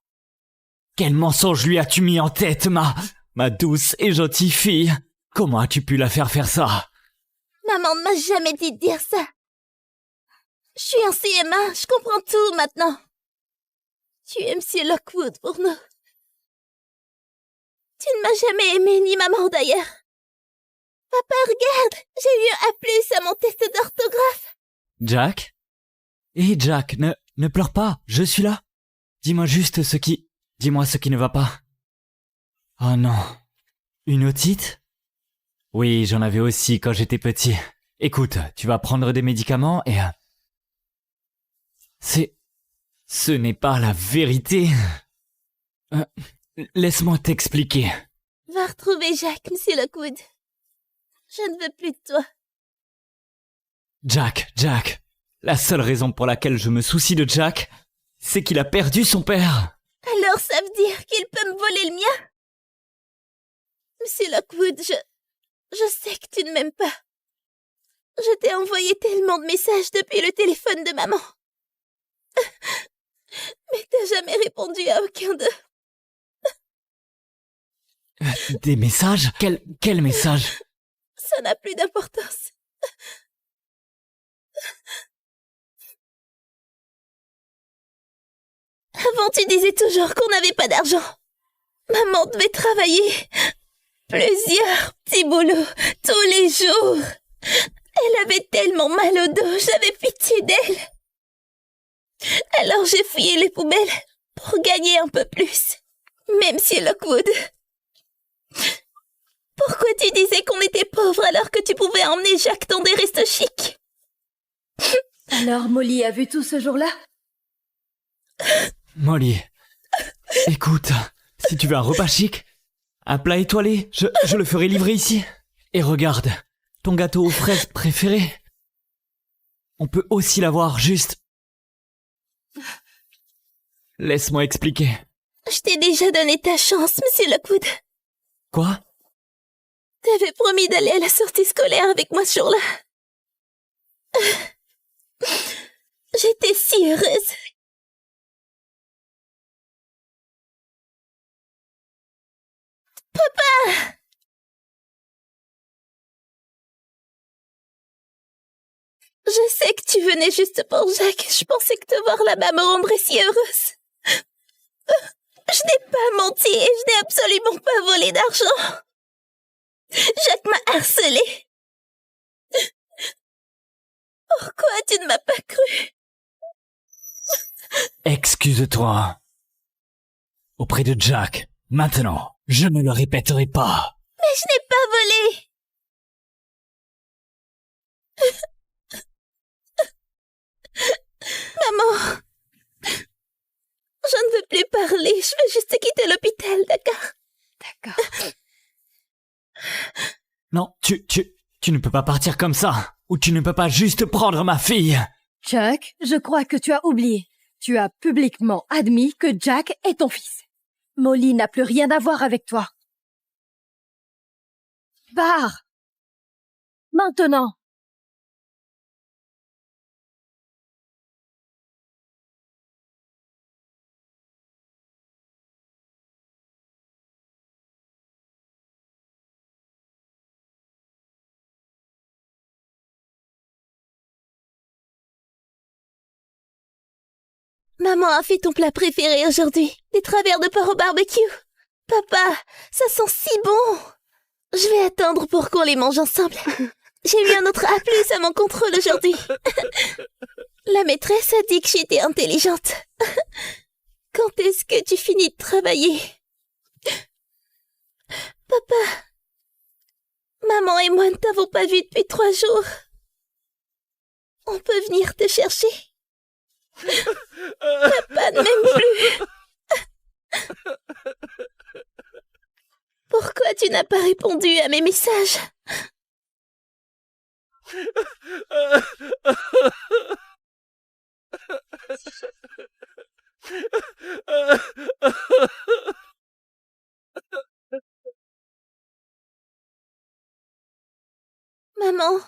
Quel mensonge lui as-tu mis en tête, ma douce et gentille fille? Comment as-tu pu la faire ça? Maman ne m'a jamais dit de dire ça. Je suis en CM1, je comprends tout maintenant. Tu es Monsieur Lockwood pour nous. Tu ne m'as jamais aimé, ni maman d'ailleurs. Papa, regarde, j'ai eu un A+ à mon test d'orthographe. Jack? Jack, ne pleure pas, je suis là. Dis-moi juste dis-moi ce qui ne va pas. Oh non. Une otite? Oui, j'en avais aussi quand j'étais petit. Écoute, tu vas prendre des médicaments et... Ce n'est pas la vérité. Laisse-moi t'expliquer. Va retrouver Jack, Monsieur Lockwood. Je ne veux plus de toi. Jack. La seule raison pour laquelle je me soucie de Jack, c'est qu'il a perdu son père. Alors ça veut dire qu'il peut me voler le mien? Monsieur Lockwood, je sais que tu ne m'aimes pas. Je t'ai envoyé tellement de messages depuis le téléphone de maman. Mais t'as jamais répondu à aucun d'eux. Des messages? Quel message? Ça n'a plus d'importance. Avant, tu disais toujours qu'on n'avait pas d'argent. Maman devait travailler plusieurs petits boulots tous les jours. Elle avait tellement mal au dos, j'avais pitié d'elle. Alors j'ai fouillé les poubelles pour gagner un peu plus. Mais Monsieur Lockwood, pourquoi tu disais qu'on était pauvres alors que tu pouvais emmener Jack dans des restos chics? Alors Molly a vu tout ce jour-là? Molly, écoute, si tu veux un repas chic, un plat étoilé, je le ferai livrer ici. Et regarde, ton gâteau aux fraises préféré. On peut aussi l'avoir juste... Laisse-moi expliquer. Je t'ai déjà donné ta chance, Monsieur Lockwood. Quoi? T'avais promis d'aller à la sortie scolaire avec moi ce jour-là. J'étais si heureuse. Papa! Je sais que tu venais juste pour Jack. Je pensais que te voir là-bas me rendrait si heureuse. Je n'ai pas menti et je n'ai absolument pas volé d'argent. Jack m'a harcelée. Pourquoi tu ne m'as pas cru? Excuse-toi. Auprès de Jack, maintenant, je ne le répéterai pas. Mais je n'ai pas volé. Maman, je ne veux plus parler, je veux juste quitter l'hôpital, d'accord? D'accord. Non, tu ne peux pas partir comme ça. Ou tu ne peux pas juste prendre ma fille. Chuck, je crois que tu as oublié. Tu as publiquement admis que Jack est ton fils. Molly n'a plus rien à voir avec toi. Pars! Maintenant! Maman a fait ton plat préféré aujourd'hui, des travers de porc au barbecue. Papa, ça sent si bon. Je vais attendre pour qu'on les mange ensemble. J'ai eu un autre A+ à mon contrôle aujourd'hui. La maîtresse a dit que j'étais intelligente. Quand est-ce que tu finis de travailler? Papa, maman et moi ne t'avons pas vu depuis 3 jours. On peut venir te chercher? Papa ne m'aime plus. Pourquoi tu n'as pas répondu à mes messages? Maman,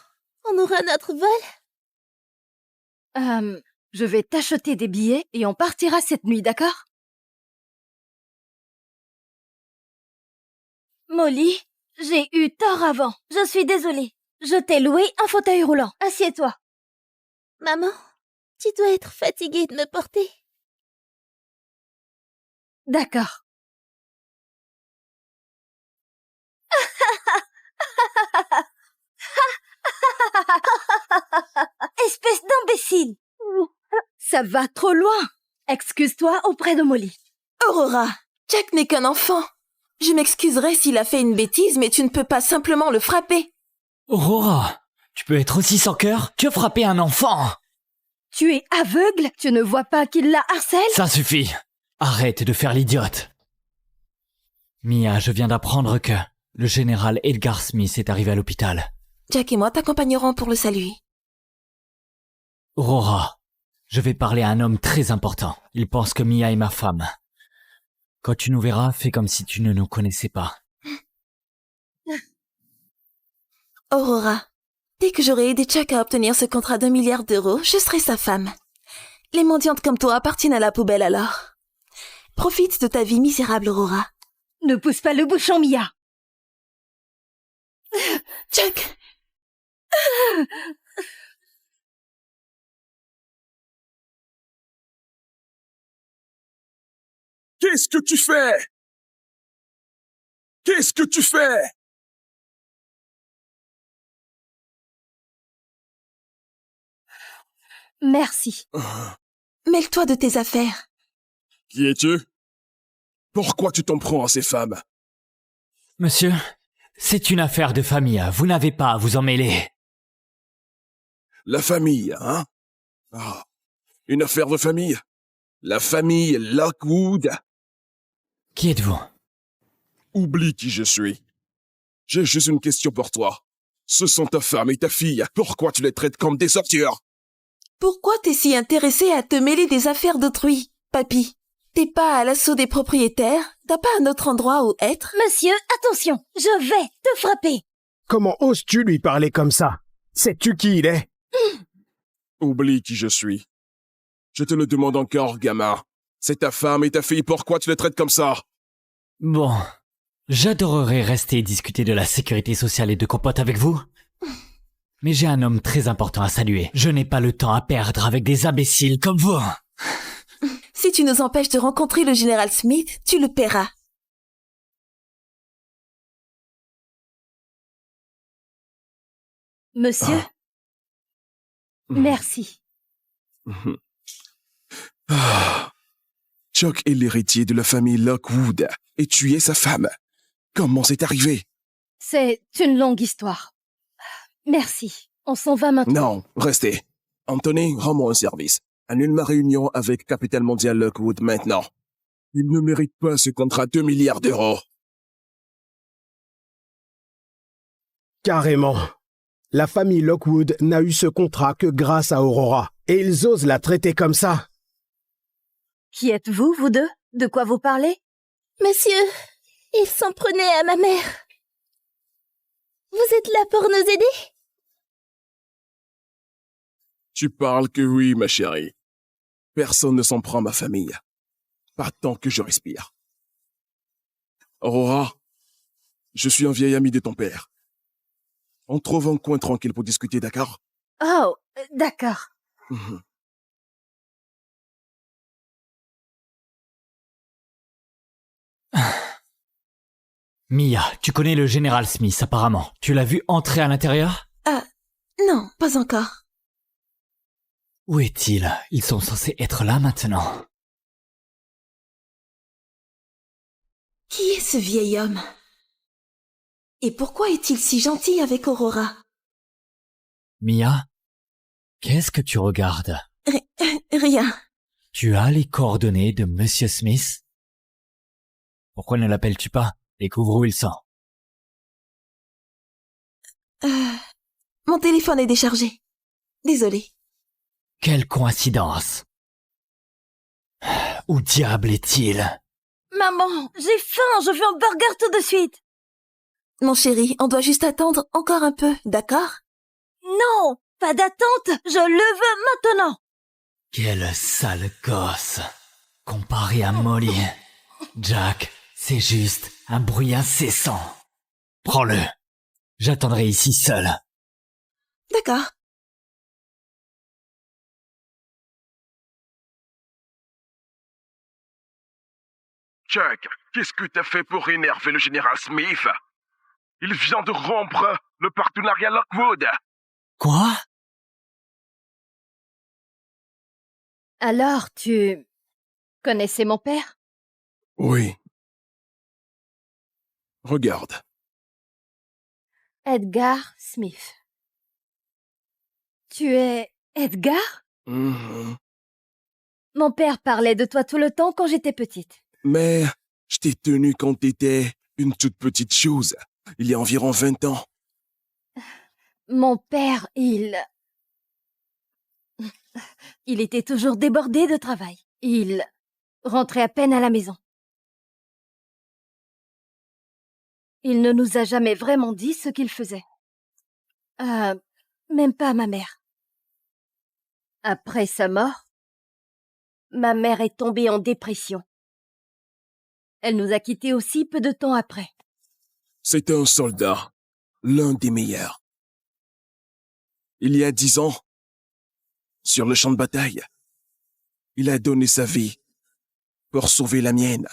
on aura notre vol? Je vais t'acheter des billets et on partira cette nuit, d'accord? Molly, j'ai eu tort avant. Je suis désolée. Je t'ai loué un fauteuil roulant. Assieds-toi. Maman, tu dois être fatiguée de me porter. D'accord. Espèce d'imbécile! Ça va trop loin. Excuse-toi auprès de Molly. Aurora, Jack n'est qu'un enfant. Je m'excuserai s'il a fait une bêtise, mais tu ne peux pas simplement le frapper. Aurora, tu peux être aussi sans cœur que frapper un enfant. Tu es aveugle? Tu ne vois pas qu'il la harcèle? Ça suffit. Arrête de faire l'idiote. Mia, je viens d'apprendre que le général Edgar Smith est arrivé à l'hôpital. Jack et moi t'accompagnerons pour le saluer. Aurora, je vais parler à un homme très important. Il pense que Mia est ma femme. Quand tu nous verras, fais comme si tu ne nous connaissais pas. Aurora, dès que j'aurai aidé Chuck à obtenir ce contrat d'1 milliard d'euros, je serai sa femme. Les mendiantes comme toi appartiennent à la poubelle alors. Profite de ta vie misérable, Aurora. Ne pousse pas le bouchon, Mia. Chuck! Qu'est-ce que tu fais? Qu'est-ce que tu fais? Merci. Mêle-toi de tes affaires. Qui es-tu? Pourquoi tu t'en prends à ces femmes? Monsieur, c'est une affaire de famille. Vous n'avez pas à vous en mêler. La famille, hein? Ah, une affaire de famille? La famille Lockwood? Qui êtes-vous? Oublie qui je suis. J'ai juste une question pour toi. Ce sont ta femme et ta fille. Pourquoi tu les traites comme des sorcières? Pourquoi t'es si intéressé à te mêler des affaires d'autrui, papy? T'es pas à l'assaut des propriétaires? T'as pas un autre endroit où être? Monsieur, attention, je vais te frapper. Comment oses-tu lui parler comme ça? Sais-tu qui il est? Oublie qui je suis. Je te le demande encore, gamin. C'est ta femme et ta fille, pourquoi tu les traites comme ça? Bon, j'adorerais rester et discuter de la sécurité sociale et de compote avec vous. Mais j'ai un homme très important à saluer. Je n'ai pas le temps à perdre avec des imbéciles comme vous. Si tu nous empêches de rencontrer le général Smith, tu le paieras. Monsieur, Merci. Ah. Chuck est l'héritier de la famille Lockwood et tu es sa femme. Comment c'est arrivé? C'est une longue histoire. Merci. On s'en va maintenant. Non, restez. Anthony, rends-moi un service. Annule ma réunion avec Capital Mondial Lockwood maintenant. Il ne mérite pas ce contrat 2 milliards d'euros. Carrément. La famille Lockwood n'a eu ce contrat que grâce à Aurora. Et ils osent la traiter comme ça. Qui êtes-vous, vous deux? De quoi vous parlez? Monsieur, il s'en prenait à ma mère. Vous êtes là pour nous aider? Tu parles que oui, ma chérie. Personne ne s'en prend à ma famille. Pas tant que je respire. Aurora, je suis un vieil ami de ton père. On trouve un coin tranquille pour discuter, d'accord? Oh, d'accord. Mia, tu connais le général Smith apparemment. Tu l'as vu entrer à l'intérieur? Ah, non, pas encore. Où est-il? Ils sont censés être là maintenant. Qui est ce vieil homme? Et pourquoi est-il si gentil avec Aurora? Mia, qu'est-ce que tu regardes? Rien. Tu as les coordonnées de Monsieur Smith? Pourquoi ne l'appelles-tu pas? Découvre où ils sont. Mon téléphone est déchargé. Désolée. Quelle coïncidence. Où diable est-il? Maman, j'ai faim, je veux un burger tout de suite. Mon chéri, on doit juste attendre encore un peu, d'accord? Non, pas d'attente, je le veux maintenant. Quel sale gosse. Comparé à Molly. Jack, c'est juste un bruit incessant. Prends-le. J'attendrai ici seul. D'accord. Chuck, qu'est-ce que t'as fait pour énerver le général Smith? Il vient de rompre le partenariat Lockwood. Quoi? Alors, tu connaissais mon père? Oui. Regarde. Edgar Smith. Tu es Edgar? Mhm. Mon père parlait de toi tout le temps quand j'étais petite. Mais je t'ai tenu quand t'étais une toute petite chose, il y a environ 20 ans. Mon père, il était toujours débordé de travail. Il rentrait à peine à la maison. Il ne nous a jamais vraiment dit ce qu'il faisait. Même pas à ma mère. Après sa mort, ma mère est tombée en dépression. Elle nous a quittés aussi peu de temps après. C'était un soldat, l'un des meilleurs. Il y a 10 ans, sur le champ de bataille, il a donné sa vie pour sauver la mienne.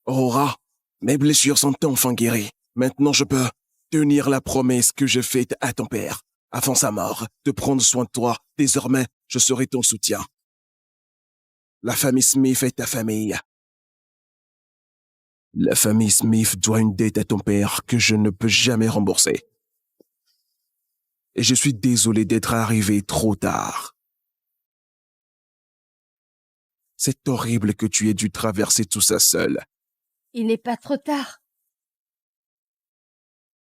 Aurora, mes blessures sont enfin guéries. Maintenant je peux tenir la promesse que j'ai faite à ton père, avant sa mort, de prendre soin de toi. Désormais, je serai ton soutien. La famille Smith est ta famille. La famille Smith doit une dette à ton père que je ne peux jamais rembourser. Et je suis désolé d'être arrivé trop tard. C'est horrible que tu aies dû traverser tout ça seul. Il n'est pas trop tard.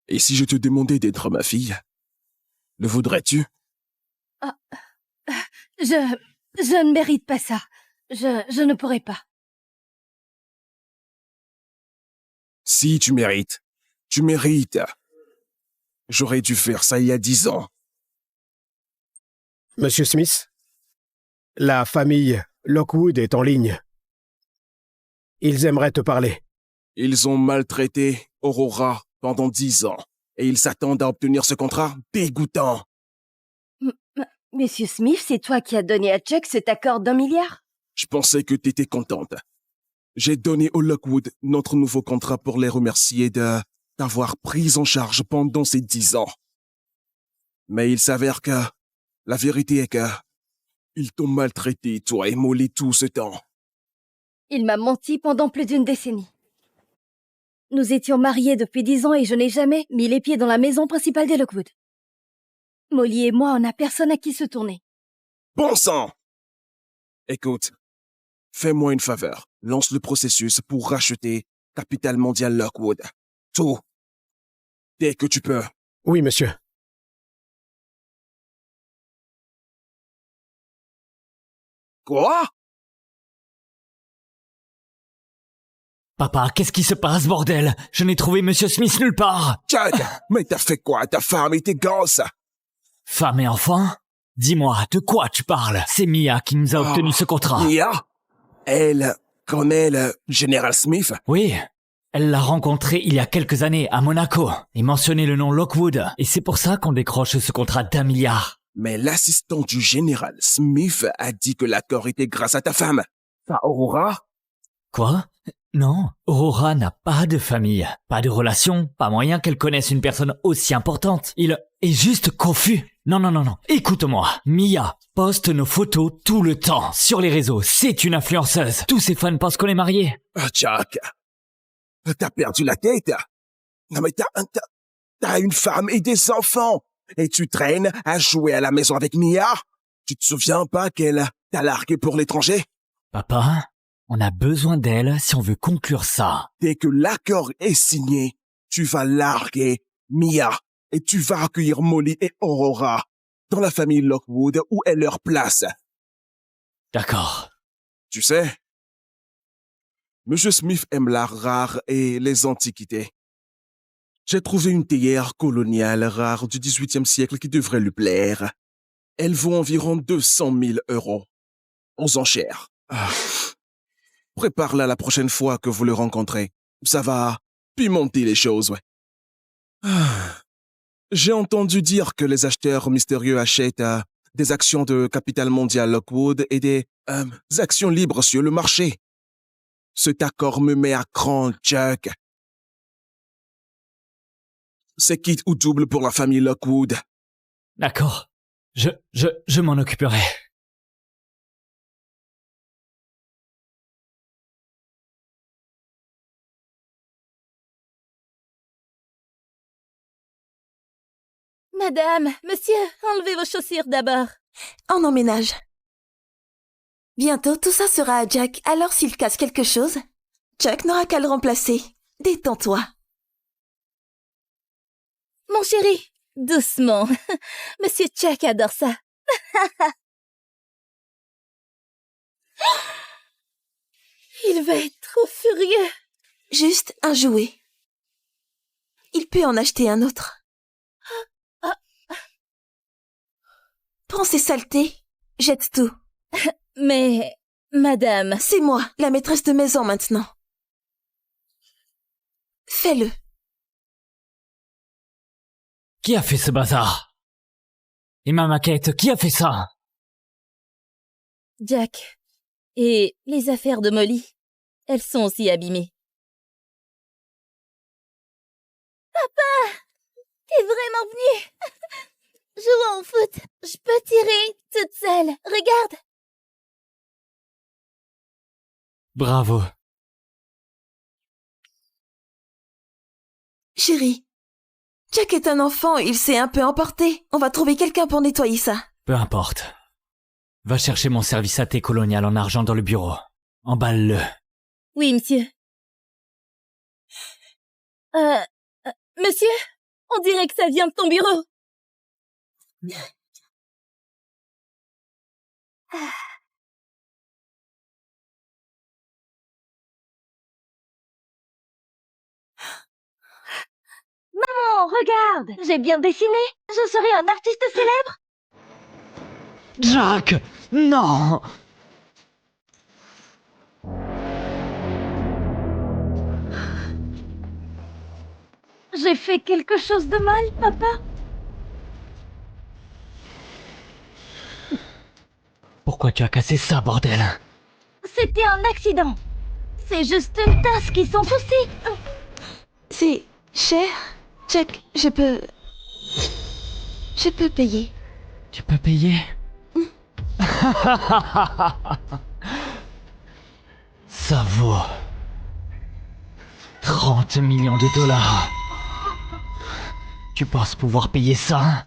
Et si je te demandais d'être ma fille, le voudrais-tu? Je ne mérite pas ça. Je ne pourrai pas. Si, tu mérites. Tu mérites. J'aurais dû faire ça il y a 10 ans. Monsieur Smith, la famille Lockwood est en ligne. Ils aimeraient te parler. Ils ont maltraité Aurora pendant 10 ans. Et ils s'attendent à obtenir ce contrat dégoûtant. Monsieur Smith, c'est toi qui as donné à Chuck cet accord d'1 milliard? Je pensais que t'étais contente. J'ai donné au Lockwood notre nouveau contrat pour les remercier de t'avoir prise en charge pendant ces 10 ans. Mais il s'avère que La vérité est que ils t'ont maltraité, toi et Molly, tout ce temps. Il m'a menti pendant plus d'une décennie. Nous étions mariés depuis 10 ans et je n'ai jamais mis les pieds dans la maison principale des Lockwood. Molly et moi, on n'a personne à qui se tourner. Bon sang! Écoute, fais-moi une faveur. Lance le processus pour racheter Capital Mondial Lockwood. Tout. Dès que tu peux. Oui, monsieur. Quoi? Papa, qu'est-ce qui se passe, bordel? Je n'ai trouvé Monsieur Smith nulle part. Chad, mais t'as fait quoi à ta femme et tes gosses? Femme et enfant? Dis-moi, de quoi tu parles? C'est Mia qui nous a obtenu ce contrat. Mia? Elle connaît le Général Smith? Oui, elle l'a rencontré il y a quelques années à Monaco et mentionné le nom Lockwood. Et c'est pour ça qu'on décroche ce contrat d'1 milliard. Mais l'assistant du Général Smith a dit que l'accord était grâce à ta femme. Ta Aurora? Quoi? Non, Aurora n'a pas de famille, pas de relation, pas moyen qu'elle connaisse une personne aussi importante. Il est juste confus. Non, écoute-moi. Mia poste nos photos tout le temps sur les réseaux. C'est une influenceuse. Tous ses fans pensent qu'on est mariés. Jack, t'as perdu la tête? Non mais t'as une femme et des enfants. Et tu traînes à jouer à la maison avec Mia? Tu te souviens pas qu'elle t'a largué pour l'étranger? Papa, on a besoin d'elle si on veut conclure ça. Dès que l'accord est signé, tu vas larguer Mia et tu vas accueillir Molly et Aurora dans la famille Lockwood où est leur place. D'accord. Tu sais, Monsieur Smith aime l'art rare et les antiquités. J'ai trouvé une théière coloniale rare du XVIIIe siècle qui devrait lui plaire. Elle vaut environ 200 000 € aux enchères. Prépare-la la prochaine fois que vous le rencontrez. Ça va pimenter les choses, ouais. J'ai entendu dire que les acheteurs mystérieux achètent des actions de Capital Mondial Lockwood et des actions libres sur le marché. Cet accord me met à cran, Chuck. C'est quitte ou double pour la famille Lockwood. D'accord. Je m'en occuperai. Madame, monsieur, enlevez vos chaussures d'abord. On emménage. Bientôt, tout ça sera à Jack, alors s'il casse quelque chose, Jack n'aura qu'à le remplacer. Détends-toi. Mon chéri, doucement. Monsieur Chuck adore ça. Il va être trop furieux. Juste un jouet. Il peut en acheter un autre. Prends ces saletés, jette tout. Mais, madame... C'est moi, la maîtresse de maison maintenant. Fais-le. Qui a fait ce bazar? Et ma maquette, qui a fait ça? Jack. Et les affaires de Molly, elles sont aussi abîmées. Papa! T'es vraiment venu? Jouons au foot. Je peux tirer toute seule. Regarde. Bravo. Chérie, Jack est un enfant, il s'est un peu emporté. On va trouver quelqu'un pour nettoyer ça. Peu importe. Va chercher mon service à thé colonial en argent dans le bureau. Emballe-le. Oui, monsieur. Monsieur, on dirait que ça vient de ton bureau. Maman, regarde! J'ai bien dessiné! Je serai un artiste célèbre! Jack! Non! J'ai fait quelque chose de mal, papa? Pourquoi tu as cassé ça, bordel? C'était un accident. C'est juste une tasse qui sont poussées. C'est cher. Jack, je peux payer. Tu peux payer? Ça vaut 30 millions de dollars. Tu penses pouvoir payer ça?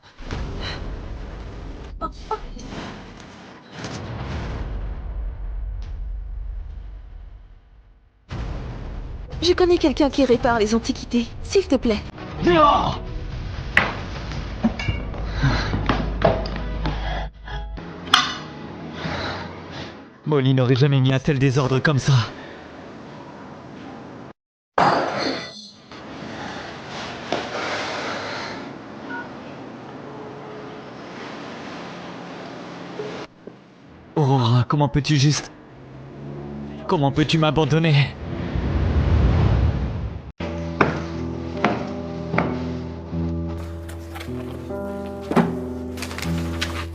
Je connais quelqu'un qui répare les antiquités. S'il te plaît. Dehors! Molly n'aurait jamais mis un tel désordre comme ça. Aurora, comment peux-tu juste... Comment peux-tu m'abandonner?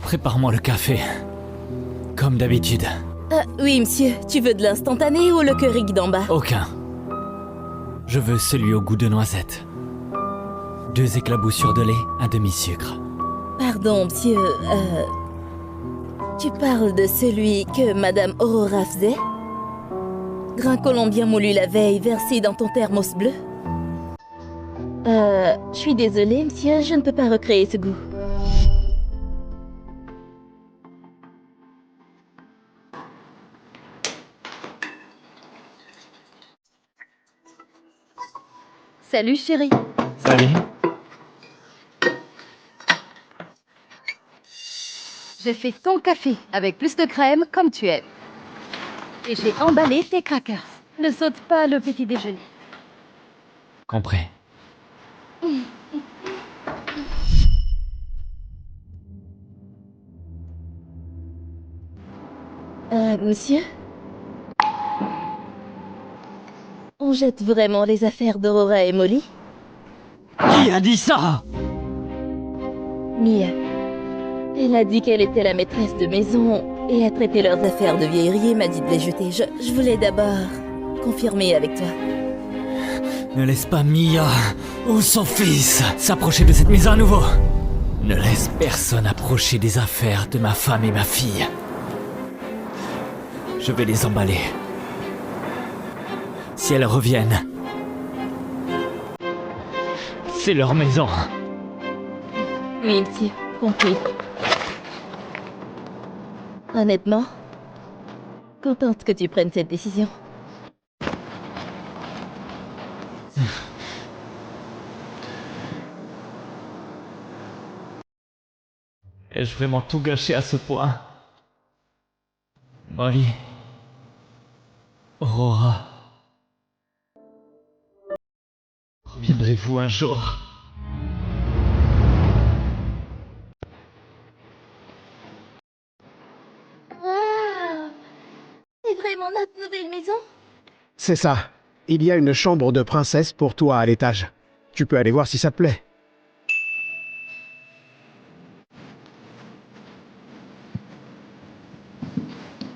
Prépare-moi le café. Comme d'habitude. Oui, monsieur. Tu veux de l'instantané ou le Keurig d'en bas? Aucun. Je veux celui au goût de noisette. 2 éclaboussures de lait, un demi-sucre. Pardon, monsieur. Tu parles de celui que Madame Aurora faisait? Grain colombien moulu la veille, versé dans ton thermos bleu? Je suis désolée, monsieur, je ne peux pas recréer ce goût. Salut chérie. Salut. J'ai fait ton café avec plus de crème comme tu aimes. Et j'ai emballé tes crackers. Ne saute pas le petit déjeuner. Compris. Monsieur? On jette vraiment les affaires d'Aurora et Molly? Qui a dit ça? Mia. Elle a dit qu'elle était la maîtresse de maison et a traité leurs affaires de vieillerie et m'a dit de les jeter. Je voulais d'abord confirmer avec toi. Ne laisse pas Mia ou son fils s'approcher de cette maison à nouveau. Ne laisse personne approcher des affaires de ma femme et ma fille. Je vais les emballer. Si elles reviennent, c'est leur maison. Oui, monsieur, compris. Honnêtement, contente que tu prennes cette décision. Ai-je vraiment tout gâché à ce point? Molly. Aurora. Reviendrez-vous un jour? Waouh! C'est vraiment notre nouvelle maison? C'est ça. Il y a une chambre de princesse pour toi à l'étage. Tu peux aller voir si ça te plaît.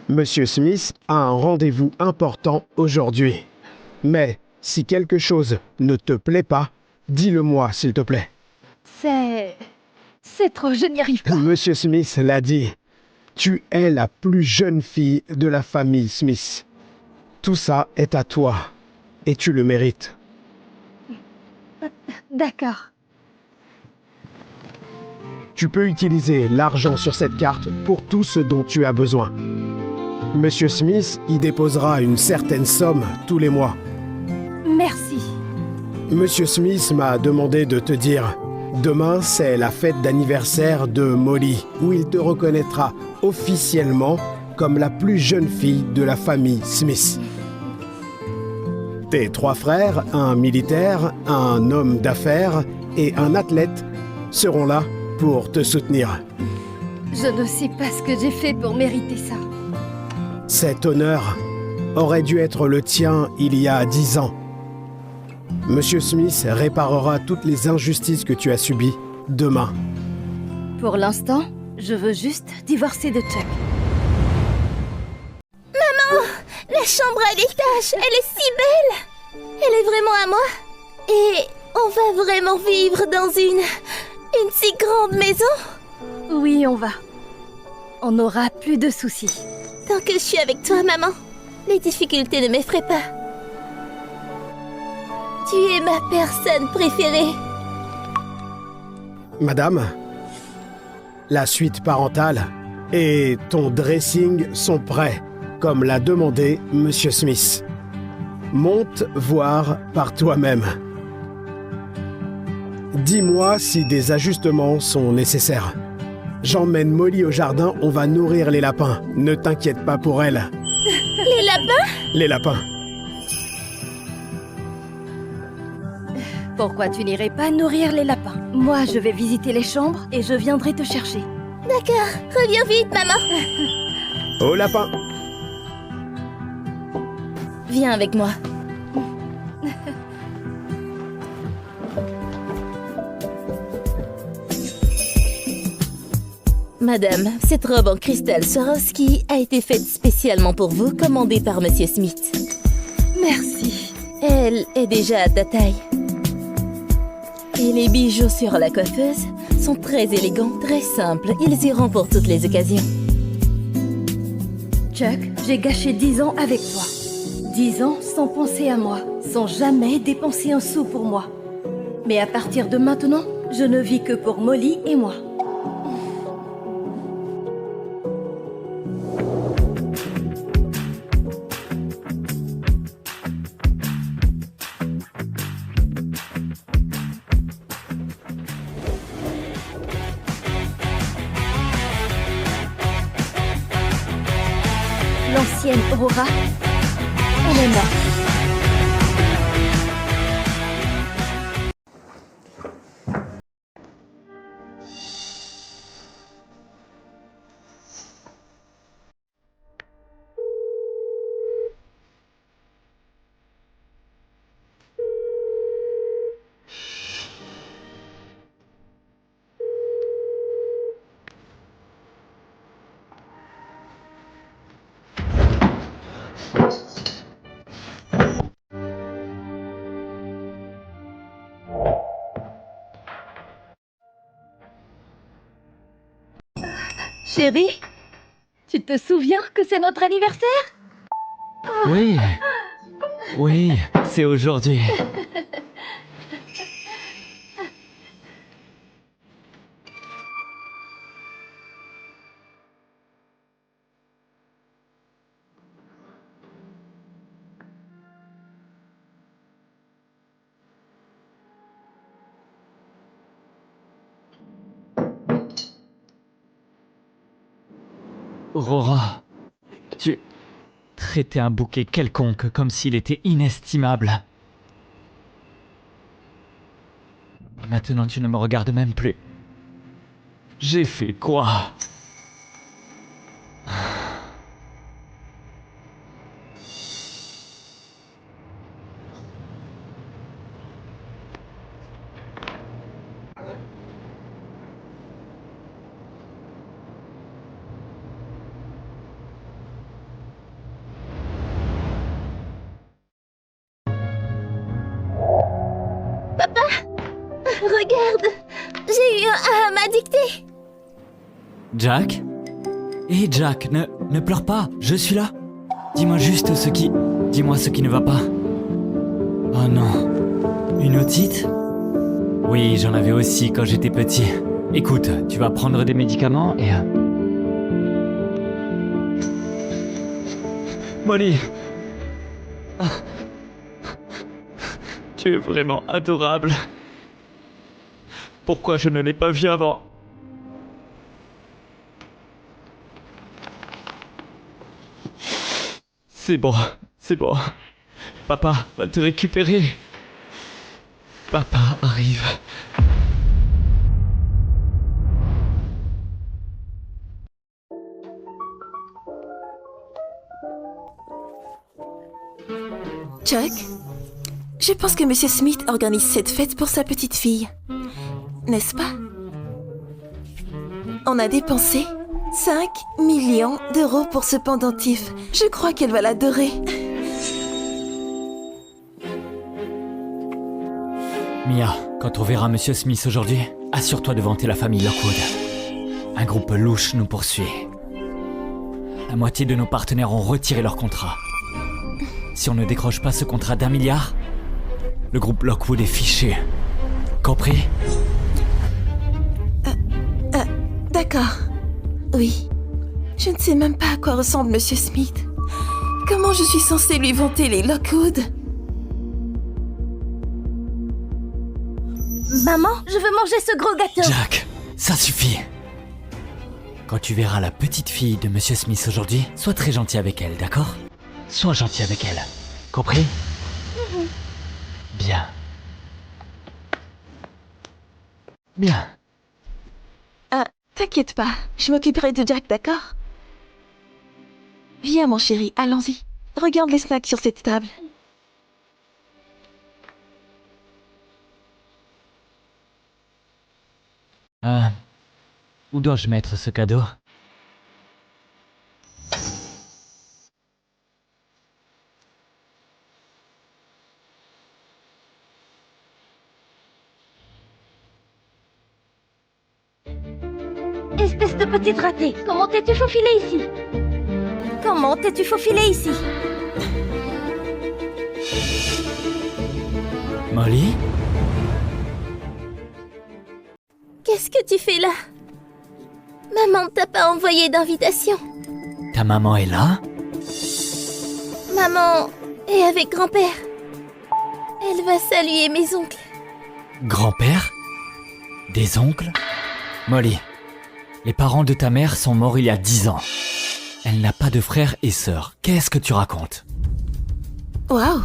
Monsieur Smith a un rendez-vous important aujourd'hui. Mais si quelque chose ne te plaît pas, dis-le-moi s'il te plaît. C'est trop, je n'y arrive pas. Monsieur Smith l'a dit. Tu es la plus jeune fille de la famille Smith. Tout ça est à toi. Et tu le mérites. D'accord. Tu peux utiliser l'argent sur cette carte pour tout ce dont tu as besoin. Monsieur Smith y déposera une certaine somme tous les mois. Merci. Monsieur Smith m'a demandé de te dire, demain c'est la fête d'anniversaire de Molly, où il te reconnaîtra officiellement comme la plus jeune fille de la famille Smith. Tes 3 frères, un militaire, un homme d'affaires et un athlète seront là pour te soutenir. Je ne sais pas ce que j'ai fait pour mériter ça. Cet honneur aurait dû être le tien il y a 10 ans. Monsieur Smith réparera toutes les injustices que tu as subies demain. Pour l'instant, je veux juste divorcer de Chuck. La chambre à l'étage, elle est si belle! Elle est vraiment à moi? Et on va vraiment vivre dans une si grande maison? Oui, on va. On n'aura plus de soucis. Tant que je suis avec toi, maman, les difficultés ne m'effraient pas. Tu es ma personne préférée. Madame, la suite parentale et ton dressing sont prêts, comme l'a demandé Monsieur Smith. Monte voir par toi-même. Dis-moi si des ajustements sont nécessaires. J'emmène Molly au jardin, on va nourrir les lapins. Ne t'inquiète pas pour elle. Les lapins? Les lapins. Pourquoi tu n'irais pas nourrir les lapins? Moi, je vais visiter les chambres et je viendrai te chercher. D'accord, reviens vite, maman. Au lapin. Viens avec moi. Madame, cette robe en cristal Swarovski a été faite spécialement pour vous, commandée par Monsieur Smith. Merci. Elle est déjà à ta taille. Et les bijoux sur la coiffeuse sont très élégants, très simples. Ils iront pour toutes les occasions. Chuck, j'ai gâché 10 ans avec toi. 10 ans sans penser à moi, sans jamais dépenser un sou pour moi. Mais à partir de maintenant, je ne vis que pour Molly et moi. L'ancienne Aurora, elle est morte. Chérie, tu te souviens que c'est notre anniversaire? Oui. Oui, c'est aujourd'hui. Aurora, tu traitais un bouquet quelconque comme s'il était inestimable. Maintenant, tu ne me regardes même plus. J'ai fait quoi? Regarde, j'ai eu un à ma dictée. Jack? Hé Jack, ne pleure pas, je suis là. Dis-moi juste ce qui... Dis-moi ce qui ne va pas. Oh non. Une otite? Oui, j'en avais aussi quand j'étais petit. Écoute, tu vas prendre des médicaments et... Molly! Ah. Tu es vraiment adorable. Pourquoi je ne l'ai pas vu avant? C'est bon, c'est bon. Papa va te récupérer. Papa arrive. Chuck, je pense que Monsieur Smith organise cette fête pour sa petite fille. N'est-ce pas? On a dépensé 5 millions d'euros pour ce pendentif. Je crois qu'elle va l'adorer. Mia, quand on verra Monsieur Smith aujourd'hui, assure-toi de vanter la famille Lockwood. Un groupe louche nous poursuit. La moitié de nos partenaires ont retiré leur contrat. Si on ne décroche pas ce contrat d'1 milliard, le groupe Lockwood est fiché. Compris? D'accord. Oui. Je ne sais même pas à quoi ressemble Monsieur Smith. Comment je suis censée lui vanter les Lockwood? Maman, je veux manger ce gros gâteau. Jack, ça suffit. Quand tu verras la petite fille de Monsieur Smith aujourd'hui, sois très gentil avec elle, d'accord? Sois gentil avec elle. Compris? Bien. Bien. T'inquiète pas, je m'occuperai de Jack, d'accord? Viens, mon chéri, allons-y. Regarde les snacks sur cette table. Où dois-je mettre ce cadeau? Espèce de petite ratée, comment t'es-tu faufilée ici? Comment t'es-tu faufilée ici? Molly? Qu'est-ce que tu fais là? Maman ne t'a pas envoyé d'invitation. Ta maman est là? Maman est avec grand-père. Elle va saluer mes oncles. Grand-père? Des oncles? Molly, les parents de ta mère sont morts il y a 10 ans. Elle n'a pas de frères et sœurs. Qu'est-ce que tu racontes? Waouh!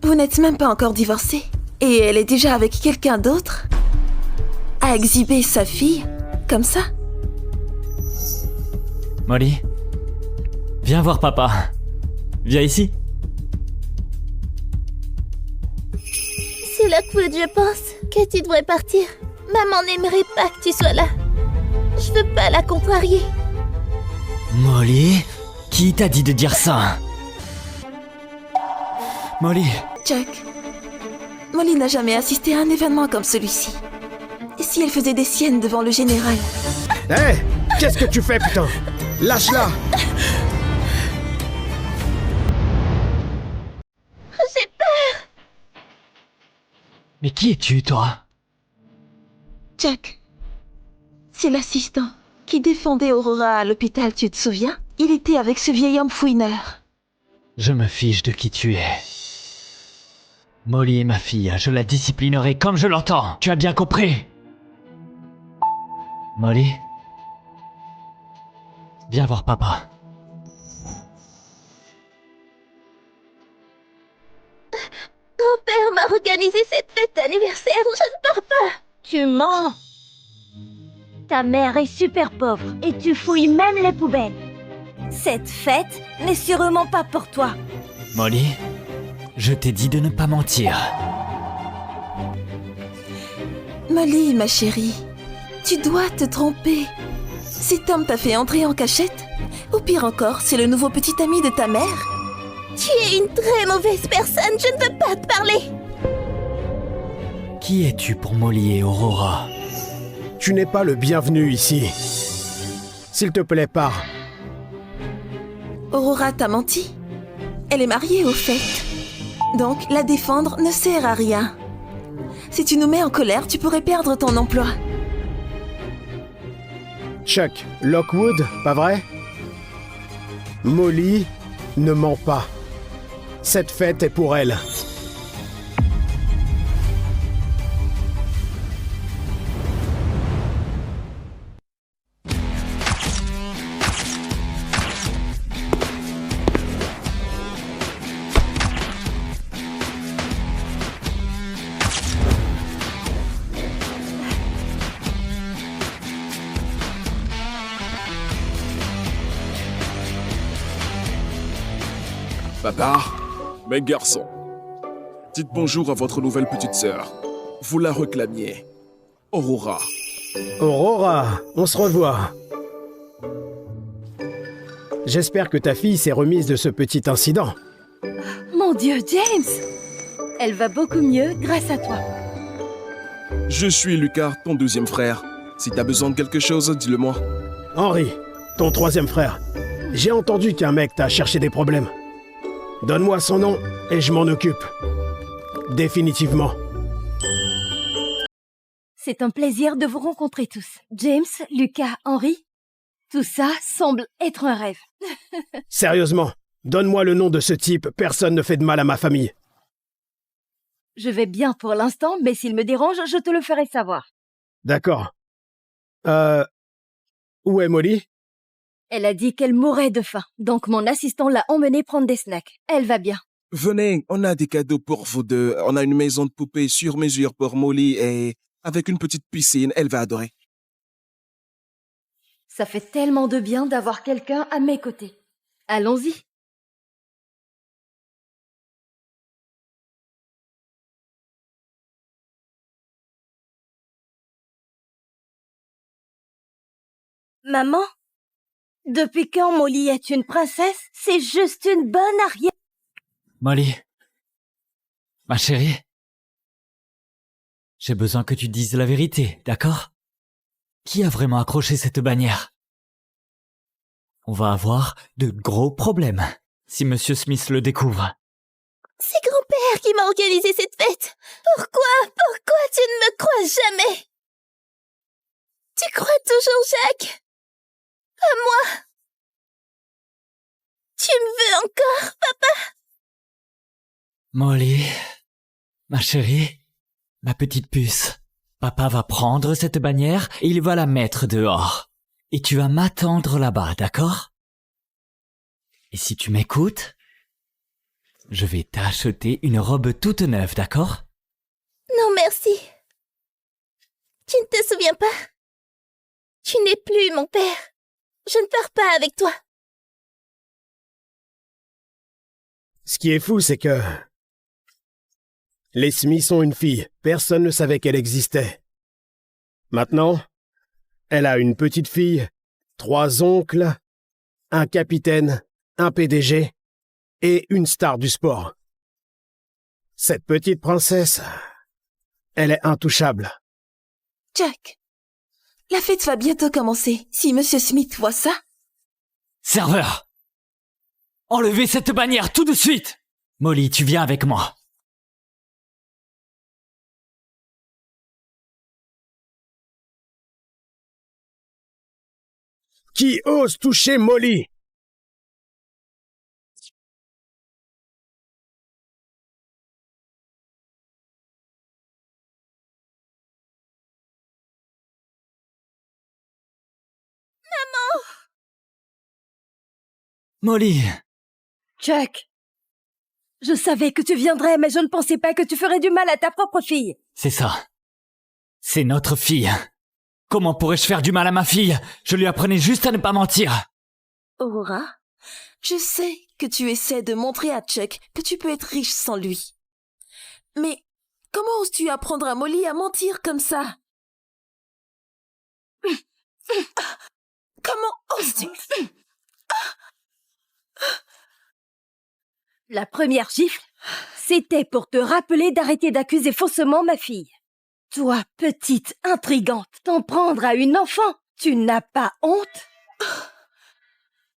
Vous n'êtes même pas encore divorcés. Et elle est déjà avec quelqu'un d'autre? À exhiber sa fille? Comme ça? Molly, viens voir papa. Viens ici. C'est Lockwood, je pense, que tu devrais partir. Maman n'aimerait pas que tu sois là. Je veux pas la contrarier. Molly? Qui t'a dit de dire ça? Molly? Jack, Molly n'a jamais assisté à un événement comme celui-ci. Et si elle faisait des siennes devant le général? Hé! Qu'est-ce que tu fais, putain? Lâche-la! J'ai peur. Mais qui es-tu, toi? Jack, c'est l'assistant qui défendait Aurora à l'hôpital, tu te souviens? Il était avec ce vieil homme fouineur. Je me fiche de qui tu es. Molly est ma fille, je la disciplinerai comme je l'entends. Tu as bien compris? Molly? Viens voir papa. Grand-père m'a organisé cette fête d'anniversaire, je ne pars pas. Tu mens. Ta mère est super pauvre et tu fouilles même les poubelles. Cette fête n'est sûrement pas pour toi. Molly, je t'ai dit de ne pas mentir. Molly, ma chérie, tu dois te tromper. Cet homme t'a fait entrer en cachette? Ou pire encore, c'est le nouveau petit ami de ta mère? Tu es une très mauvaise personne, je ne veux pas te parler. Qui es-tu pour Molly et Aurora? Tu n'es pas le bienvenu ici. S'il te plaît, pars. Aurora t'a menti. Elle est mariée au fait. Donc, la défendre ne sert à rien. Si tu nous mets en colère, tu pourrais perdre ton emploi. Chuck, Lockwood, pas vrai? Molly ne ment pas. Cette fête est pour elle. Papa, mes garçons, dites bonjour à votre nouvelle petite sœur. Vous la réclamiez. Aurora. Aurora, on se revoit. J'espère que ta fille s'est remise de ce petit incident. Mon Dieu, James! Elle va beaucoup mieux grâce à toi. Je suis Lucas, ton deuxième frère. Si t'as besoin de quelque chose, dis-le-moi. Henry, ton troisième frère. J'ai entendu qu'un mec t'a cherché des problèmes. Donne-moi son nom et je m'en occupe. Définitivement. C'est un plaisir de vous rencontrer tous. James, Lucas, Henry. Tout ça semble être un rêve. Sérieusement, donne-moi le nom de ce type, personne ne fait de mal à ma famille. Je vais bien pour l'instant, mais s'il me dérange, je te le ferai savoir. D'accord. Où est Molly? Elle a dit qu'elle mourrait de faim, donc mon assistant l'a emmenée prendre des snacks. Elle va bien. Venez, on a des cadeaux pour vous deux. On a une maison de poupée sur mesure pour Molly et avec une petite piscine, elle va adorer. Ça fait tellement de bien d'avoir quelqu'un à mes côtés. Allons-y. Maman, depuis quand Molly est une princesse? C'est juste une bonne arrière. Molly, ma chérie, j'ai besoin que tu dises la vérité, d'accord? Qui a vraiment accroché cette bannière? On va avoir de gros problèmes si Monsieur Smith le découvre. C'est grand-père qui m'a organisé cette fête. Pourquoi tu ne me crois jamais? Tu crois toujours Jacques? À moi? Tu me veux encore, papa? Molly, ma chérie, ma petite puce, papa va prendre cette bannière et il va la mettre dehors. Et tu vas m'attendre là-bas, d'accord? Et si tu m'écoutes, je vais t'acheter une robe toute neuve, d'accord? Non, merci. Tu ne te souviens pas? Tu n'es plus mon père. Je ne pars pas avec toi. Ce qui est fou, c'est que... les Smiths ont une fille. Personne ne savait qu'elle existait. Maintenant, elle a une petite fille, 3 oncles, un capitaine, un PDG et une star du sport. Cette petite princesse, elle est intouchable. Jack, la fête va bientôt commencer. Si Monsieur Smith voit ça... Serveur! Enlevez cette bannière tout de suite! Molly, tu viens avec moi. Qui ose toucher Molly? Molly! Chuck, je savais que tu viendrais, mais je ne pensais pas que tu ferais du mal à ta propre fille. C'est ça. C'est notre fille. Comment pourrais-je faire du mal à ma fille? Je lui apprenais juste à ne pas mentir. Aurora, je sais que tu essaies de montrer à Chuck que tu peux être riche sans lui. Mais comment oses-tu apprendre à Molly à mentir comme ça? Comment oses-tu? La première gifle, c'était pour te rappeler d'arrêter d'accuser faussement ma fille. Toi, petite intrigante, t'en prendre à une enfant, tu n'as pas honte?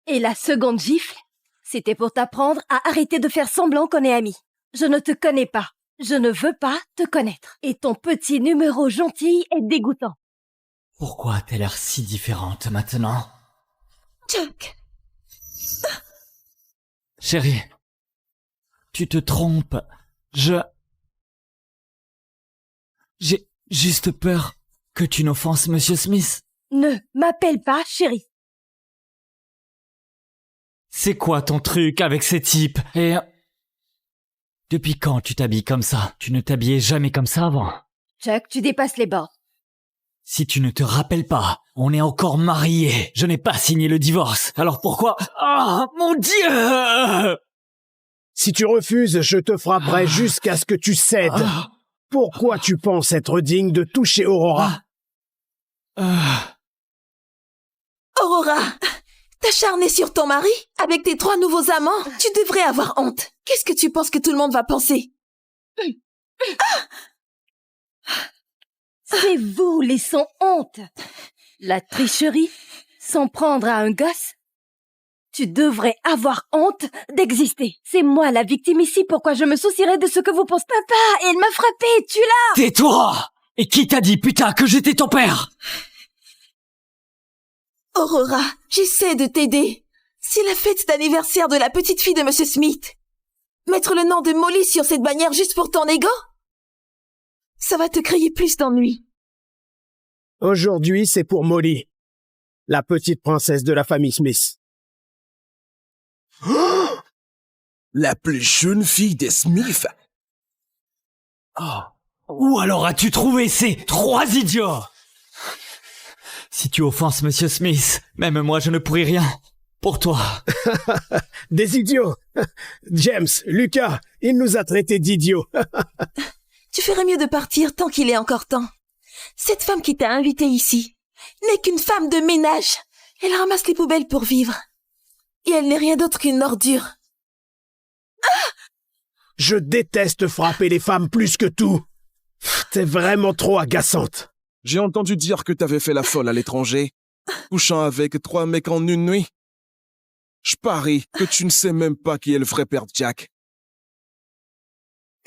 Et la seconde gifle, c'était pour t'apprendre à arrêter de faire semblant qu'on est amis. Je ne te connais pas, je ne veux pas te connaître. Et ton petit numéro gentil est dégoûtant. Pourquoi t'as l'air si différente maintenant? Chuck! Chérie, tu te trompes. J'ai juste peur que tu n'offenses Monsieur Smith. Ne m'appelle pas chérie. C'est quoi ton truc avec ces types? Et... depuis quand tu t'habilles comme ça? Tu ne t'habillais jamais comme ça avant. Chuck, tu dépasses les bords. Si tu ne te rappelles pas, on est encore mariés. Je n'ai pas signé le divorce. Alors pourquoi... Ah, mon Dieu! Si tu refuses, je te frapperai jusqu'à ce que tu cèdes. Pourquoi tu penses être digne de toucher Aurora? Aurora, t'acharner sur ton mari avec tes 3 nouveaux amants? Tu devrais avoir honte. Qu'est-ce que tu penses que tout le monde va penser? C'est vous les sans honte. La tricherie, s'en prendre à un gosse. Tu devrais avoir honte d'exister. C'est moi la victime ici, pourquoi je me soucierais de ce que vous pensez. Papa, il m'a frappé, tu l'as. Tais-toi! Et qui t'a dit, putain, que j'étais ton père? Aurora, j'essaie de t'aider. C'est la fête d'anniversaire de la petite fille de Monsieur Smith. Mettre le nom de Molly sur cette bannière juste pour ton ego? Ça va te créer plus d'ennuis. Aujourd'hui, c'est pour Molly, la petite princesse de la famille Smith. La plus jeune fille des Smith. Oh. Où alors as-tu trouvé ces 3 idiots? Si tu offenses Monsieur Smith, même moi je ne pourrai rien. Pour toi. Des idiots. James, Lucas, il nous a traités d'idiots. Tu ferais mieux de partir tant qu'il est encore temps. Cette femme qui t'a invité ici n'est qu'une femme de ménage. Elle ramasse les poubelles pour vivre. Et elle n'est rien d'autre qu'une ordure. Je déteste frapper les femmes plus que tout. T'es vraiment trop agaçante. J'ai entendu dire que t'avais fait la folle à l'étranger, couchant avec 3 mecs en une nuit. Je parie que tu ne sais même pas qui est le vrai père de Jack.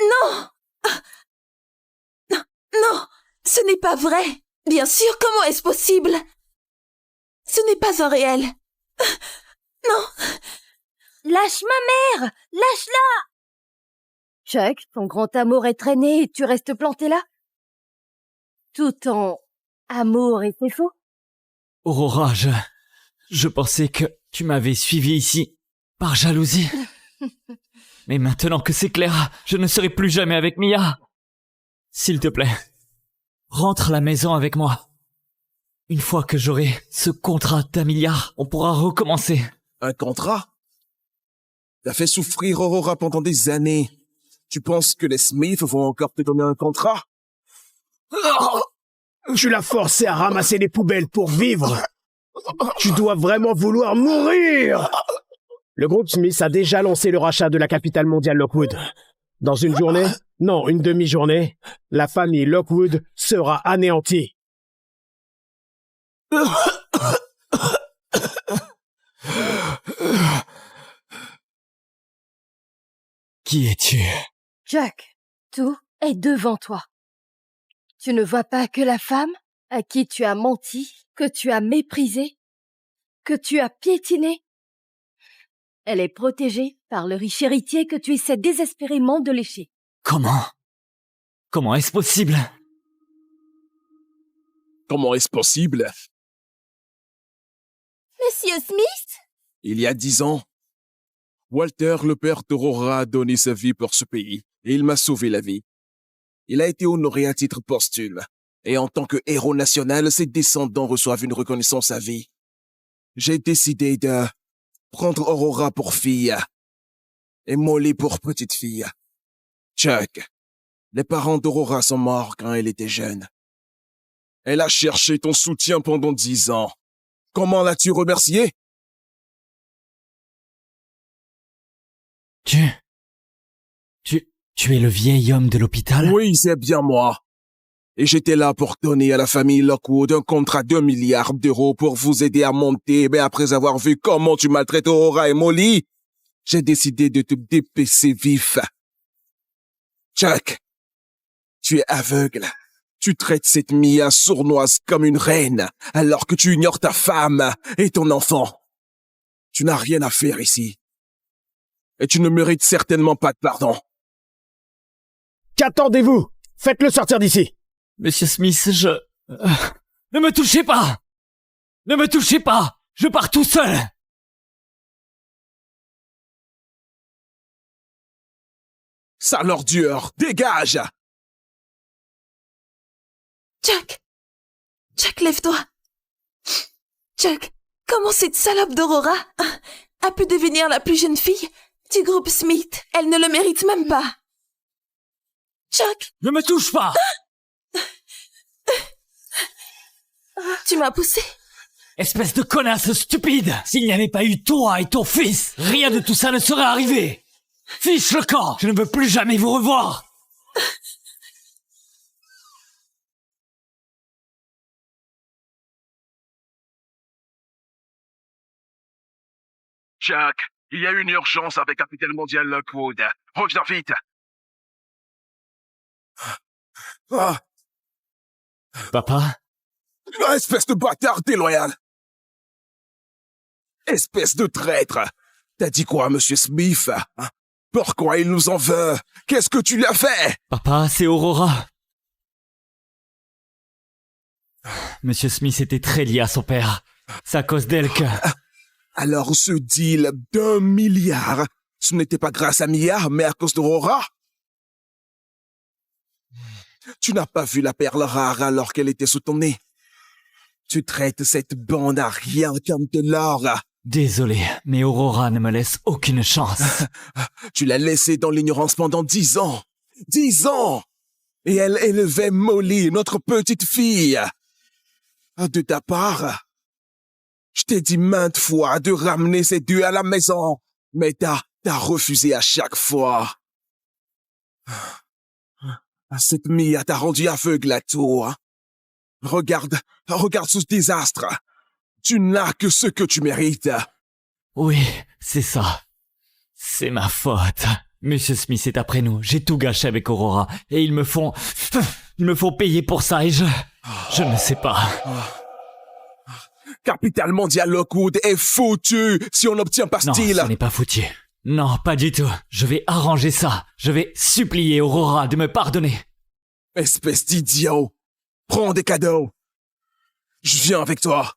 Non! Non, ce n'est pas vrai. Bien sûr, comment est-ce possible? Ce n'est pas un réel. Non. Lâche ma mère! Lâche-la! Chuck, ton grand amour est traîné et tu restes planté là? Tout ton amour était faux? Aurora, je pensais que tu m'avais suivi ici par jalousie. Mais maintenant que c'est clair, je ne serai plus jamais avec Mia. S'il te plaît, rentre à la maison avec moi. Une fois que j'aurai ce contrat d'1 milliard, on pourra recommencer. Un contrat? T'as fait souffrir Aurora pendant des années. Tu penses que les Smith vont encore te donner un contrat? Tu l'as forcé à ramasser les poubelles pour vivre. Tu dois vraiment vouloir mourir. Le groupe Smith a déjà lancé le rachat de la capitale mondiale Lockwood. Dans une journée, non, une demi-journée, la famille Lockwood sera anéantie. Qui es-tu? Jack, tout est devant toi. Tu ne vois pas que la femme à qui tu as menti, que tu as méprisée, que tu as piétinée? Elle est protégée par le riche héritier que tu essaies désespérément de lécher. Comment? Comment est-ce possible? Comment est-ce possible? Monsieur Smith? Il y a 10 ans, Walter, le père d'Aurora, a donné sa vie pour ce pays, et il m'a sauvé la vie. Il a été honoré à titre posthume, et en tant que héros national, ses descendants reçoivent une reconnaissance à vie. J'ai décidé de prendre Aurora pour fille, et Molly pour petite fille. Chuck, les parents d'Aurora sont morts quand elle était jeune. Elle a cherché ton soutien pendant 10 ans. Comment l'as-tu remercié? Tu es le vieil homme de l'hôpital? Oui, c'est bien moi. Et j'étais là pour donner à la famille Lockwood un contrat d'1 milliard d'euros pour vous aider à monter, mais après avoir vu comment tu maltraites Aurora et Molly, j'ai décidé de te dépêcher vif. Chuck, tu es aveugle. Tu traites cette Mia sournoise comme une reine, alors que tu ignores ta femme et ton enfant. Tu n'as rien à faire ici. Et tu ne mérites certainement pas de pardon. Qu'attendez-vous? Faites-le sortir d'ici. Monsieur Smith, ne me touchez pas! Ne me touchez pas! Je pars tout seul! Sale ordure, dégage! Chuck, lève-toi. Chuck, comment cette salope d'Aurora a pu devenir la plus jeune fille du groupe Smith? Elle ne le mérite même pas. Chuck! Ne me touche pas! Tu m'as poussé? Espèce de connasse stupide! S'il n'y avait pas eu toi et ton fils, rien de tout ça ne serait arrivé! Fiche le camp! Je ne veux plus jamais vous revoir! Jack, il y a une urgence avec Capital Mondial Lockwood. Reviens vite. Ah, Papa? espèce de bâtard déloyal! Espèce de traître! T'as dit quoi, monsieur Smith? Hein? Pourquoi il nous en veut? Qu'est-ce que tu lui as fait? Papa, c'est Aurora. Monsieur Smith était très lié à son père. C'est à cause d'elle que... Alors ce deal d'1 milliard, ce n'était pas grâce à Mia, mais à cause d'Aurora? Tu n'as pas vu la perle rare alors qu'elle était sous ton nez? Tu traites cette bande à rien comme de l'or. Désolé, mais Aurora ne me laisse aucune chance. Tu l'as laissée dans l'ignorance pendant 10 ans. 10 ans! Et elle élevait Molly, notre petite fille. De ta part, je t'ai dit maintes fois de ramener ces deux à la maison, mais t'as refusé à chaque fois. Cette Mia t'a rendu aveugle à toi. Regarde ce désastre. Tu n'as que ce que tu mérites. Oui, c'est ça. C'est ma faute. Monsieur Smith est après nous. J'ai tout gâché avec Aurora. Et ils me font payer pour ça et je ne sais pas. Capital Mondial Lockwood est foutu si on n'obtient pas ce Non, deal. ce n'est pas foutu. Non, pas du tout. Je vais arranger ça. Je vais supplier Aurora de me pardonner. Espèce d'idiot. Prends des cadeaux. Je viens avec toi.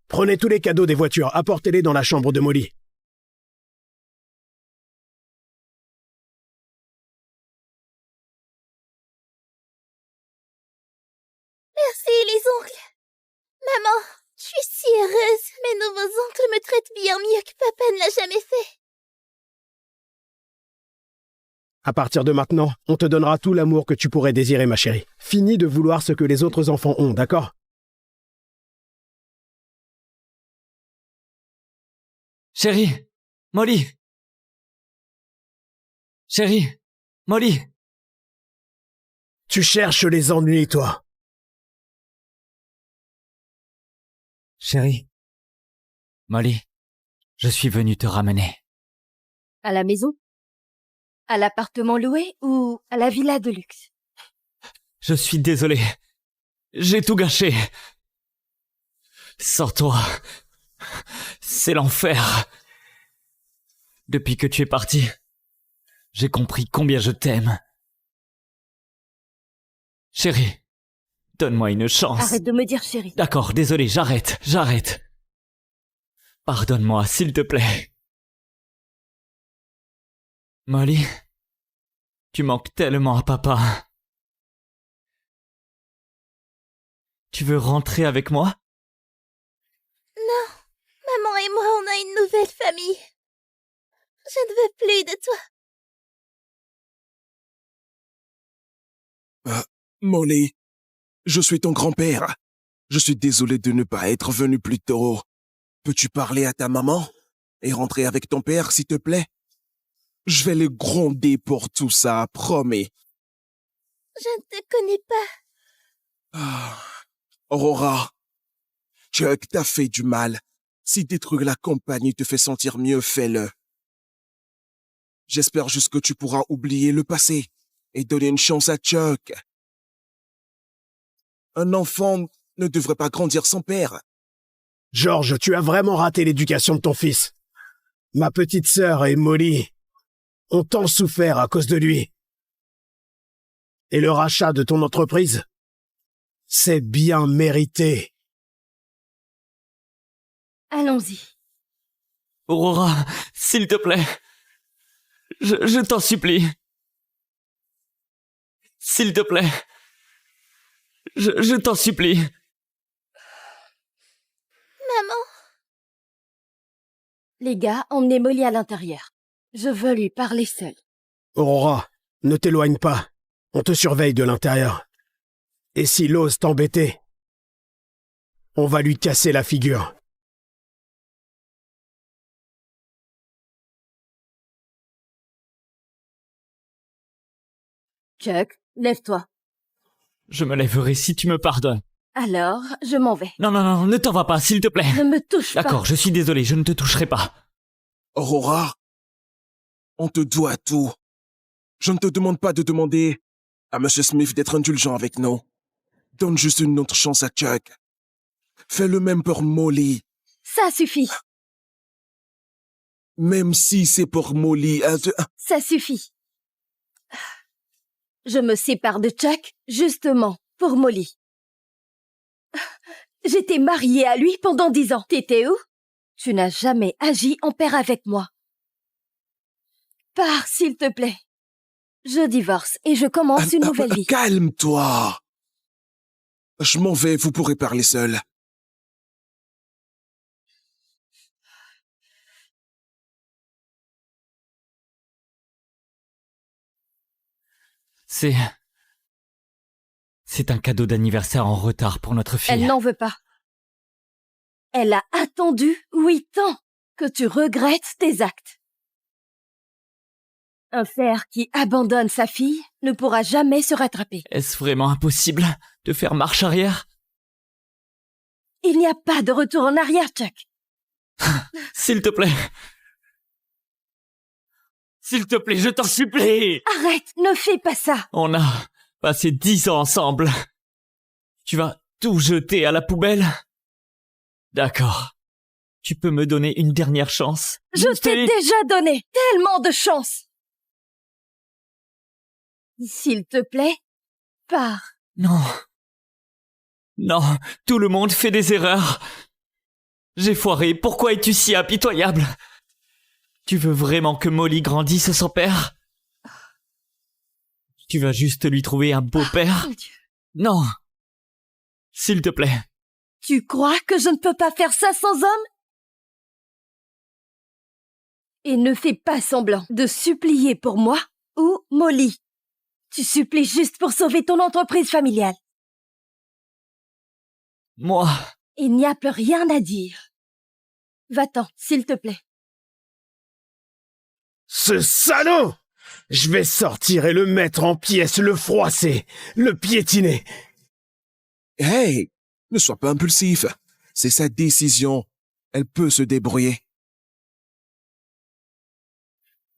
Prenez tous les cadeaux des voitures, apportez-les dans la chambre de Molly. Merci, les oncles. Maman, je suis si heureuse. Mes nouveaux oncles me traitent bien mieux que papa ne l'a jamais fait. À partir de maintenant, on te donnera tout l'amour que tu pourrais désirer, ma chérie. Fini de vouloir ce que les autres enfants ont, d'accord? Chérie, Molly. Chérie, Molly. Tu cherches les ennuis, toi. Chérie, Molly, je suis venu te ramener. À la maison? À l'appartement loué ou à la villa de luxe? Je suis désolé. J'ai tout gâché. Sors-toi. C'est l'enfer. Depuis que tu es parti, j'ai compris combien je t'aime. Chérie, donne-moi une chance. Arrête de me dire chérie. D'accord, désolé, j'arrête. Pardonne-moi, s'il te plaît. Molly, tu manques tellement à papa. Tu veux rentrer avec moi? Non, maman et moi, on a une nouvelle famille. Je ne veux plus de toi. Molly, je suis ton grand-père. Je suis désolé de ne pas être venu plus tôt. Peux-tu parler à ta maman et rentrer avec ton père, s'il te plaît? Je vais les gronder pour tout ça, promets. Je ne te connais pas. Aurora, Chuck t'a fait du mal. Si détruire la compagnie te fait sentir mieux, fais-le. J'espère juste que tu pourras oublier le passé et donner une chance à Chuck. Un enfant ne devrait pas grandir sans père. George, tu as vraiment raté l'éducation de ton fils. Ma petite sœur et Molly ont tant souffert à cause de lui. Et le rachat de ton entreprise, c'est bien mérité. Allons-y. Aurora, s'il te plaît. Je t'en supplie. S'il te plaît. Je t'en supplie. Maman, Les gars, emmenez Molly à l'intérieur. Je veux lui parler seule. Aurora, ne t'éloigne pas. On te surveille de l'intérieur. Et s'il ose t'embêter, on va lui casser la figure. Chuck, lève-toi. Je me lèverai si tu me pardonnes. Alors, je m'en vais. Non, non, non, ne t'en va pas, s'il te plaît. Ne me touche pas. D'accord, je suis désolé, je ne te toucherai pas. Aurora, on te doit tout. Je ne te demande pas de demander à Monsieur Smith d'être indulgent avec nous. Donne juste une autre chance à Chuck. Fais le même pour Molly. Ça suffit. Même si c'est pour Molly. Ça suffit. Je me sépare de Chuck, justement, pour Molly. J'étais mariée à lui pendant 10 ans. T'étais où? Tu n'as jamais agi en pair avec moi. Pars, s'il te plaît. Je divorce et je commence une nouvelle vie. Calme-toi. Je m'en vais, vous pourrez parler seul. C'est un cadeau d'anniversaire en retard pour notre fille. Elle n'en veut pas. Elle a attendu 8 ans que tu regrettes tes actes. Un père qui abandonne sa fille ne pourra jamais se rattraper. Est-ce vraiment impossible de faire marche arrière? Il n'y a pas de retour en arrière, Chuck. S'il te plaît. S'il te plaît, je t'en supplie. Arrête, ne fais pas ça. On a passé 10 ans ensemble. Tu vas tout jeter à la poubelle? D'accord. Tu peux me donner une dernière chance? Je t'ai déjà donné tellement de chance. S'il te plaît, pars. Non. Non, tout le monde fait des erreurs. J'ai foiré, pourquoi es-tu si impitoyable? Tu veux vraiment que Molly grandisse sans père? Tu vas juste lui trouver un beau père? Non. S'il te plaît. Tu crois que je ne peux pas faire ça sans homme? Et ne fais pas semblant de supplier pour moi ou Molly. Tu supplies juste pour sauver ton entreprise familiale. Moi... Il n'y a plus rien à dire. Va-t'en, s'il te plaît. Ce salaud! Je vais sortir et le mettre en pièces, le froisser, le piétiner. Hey, ne sois pas impulsif. C'est sa décision. Elle peut se débrouiller.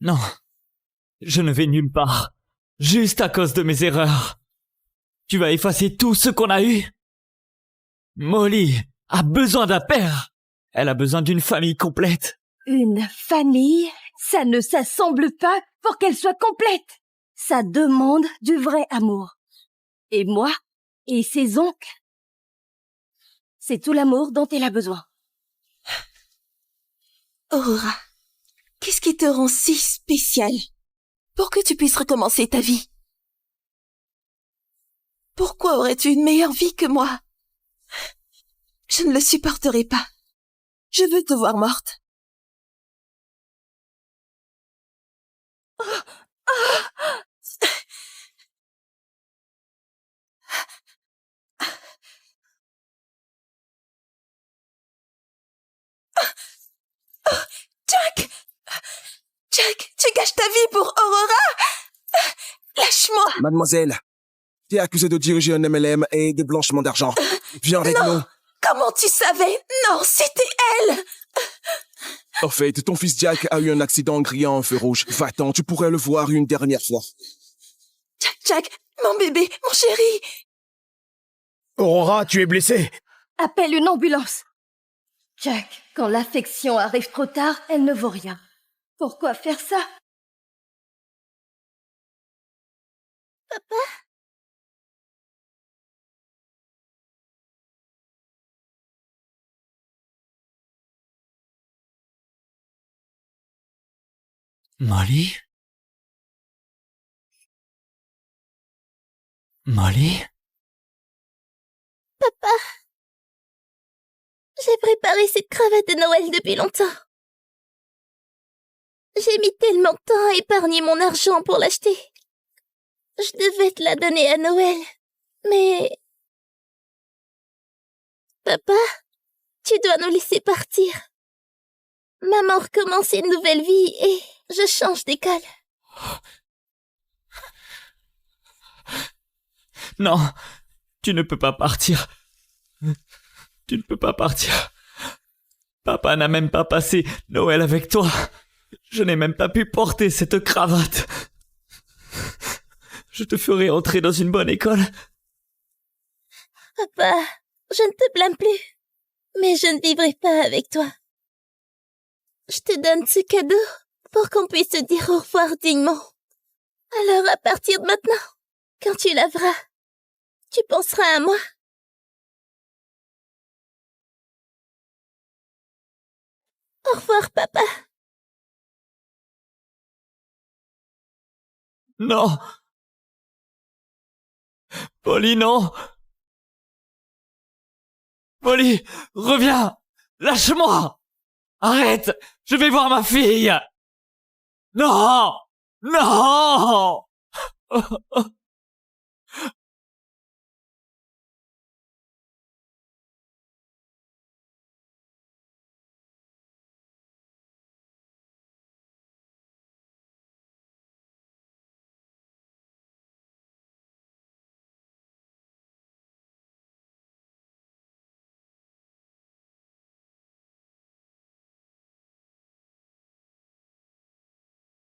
Non. Je ne vais nulle part. Juste à cause de mes erreurs. Tu vas effacer tout ce qu'on a eu? Molly a besoin d'un père. Elle a besoin d'une famille complète. Une famille, ça ne s'assemble pas pour qu'elle soit complète. Ça demande du vrai amour. Et moi, et ses oncles, c'est tout l'amour dont elle a besoin. Aurora, qu'est-ce qui te rend si spécial pour que tu puisses recommencer ta vie? Pourquoi aurais-tu une meilleure vie que moi? Je ne le supporterai pas. Je veux te voir morte. Jack! Jack, tu gâches ta vie pour Aurora? Lâche-moi! Mademoiselle, tu es accusée de diriger un MLM et de blanchiment d'argent. Viens avec nous. Comment tu savais? Non, c'était elle! En fait, ton fils Jack a eu un accident en grillant un feu rouge. Va-t'en, tu pourrais le voir une dernière fois. Jack, mon bébé, mon chéri! Aurora, tu es blessée? Appelle une ambulance. Jack, quand l'affection arrive trop tard, elle ne vaut rien. Pourquoi faire ça? Papa? Molly? Molly? Papa? J'ai préparé cette cravate de Noël depuis longtemps. J'ai mis tellement de temps à épargner mon argent pour l'acheter. Je devais te la donner à Noël, mais... Papa, tu dois nous laisser partir. Maman recommence une nouvelle vie et je change d'école. Non, tu ne peux pas partir. Tu ne peux pas partir. Papa n'a même pas passé Noël avec toi. Je n'ai même pas pu porter cette cravate. Je te ferai entrer dans une bonne école. Papa, je ne te blâme plus. Mais je ne vivrai pas avec toi. Je te donne ce cadeau pour qu'on puisse se dire au revoir dignement. Alors à partir de maintenant, quand tu laveras, tu penseras à moi. Au revoir, papa. Non. Polly, non. Polly, reviens. Lâche-moi. Arrête. Je vais voir ma fille. Non. Non.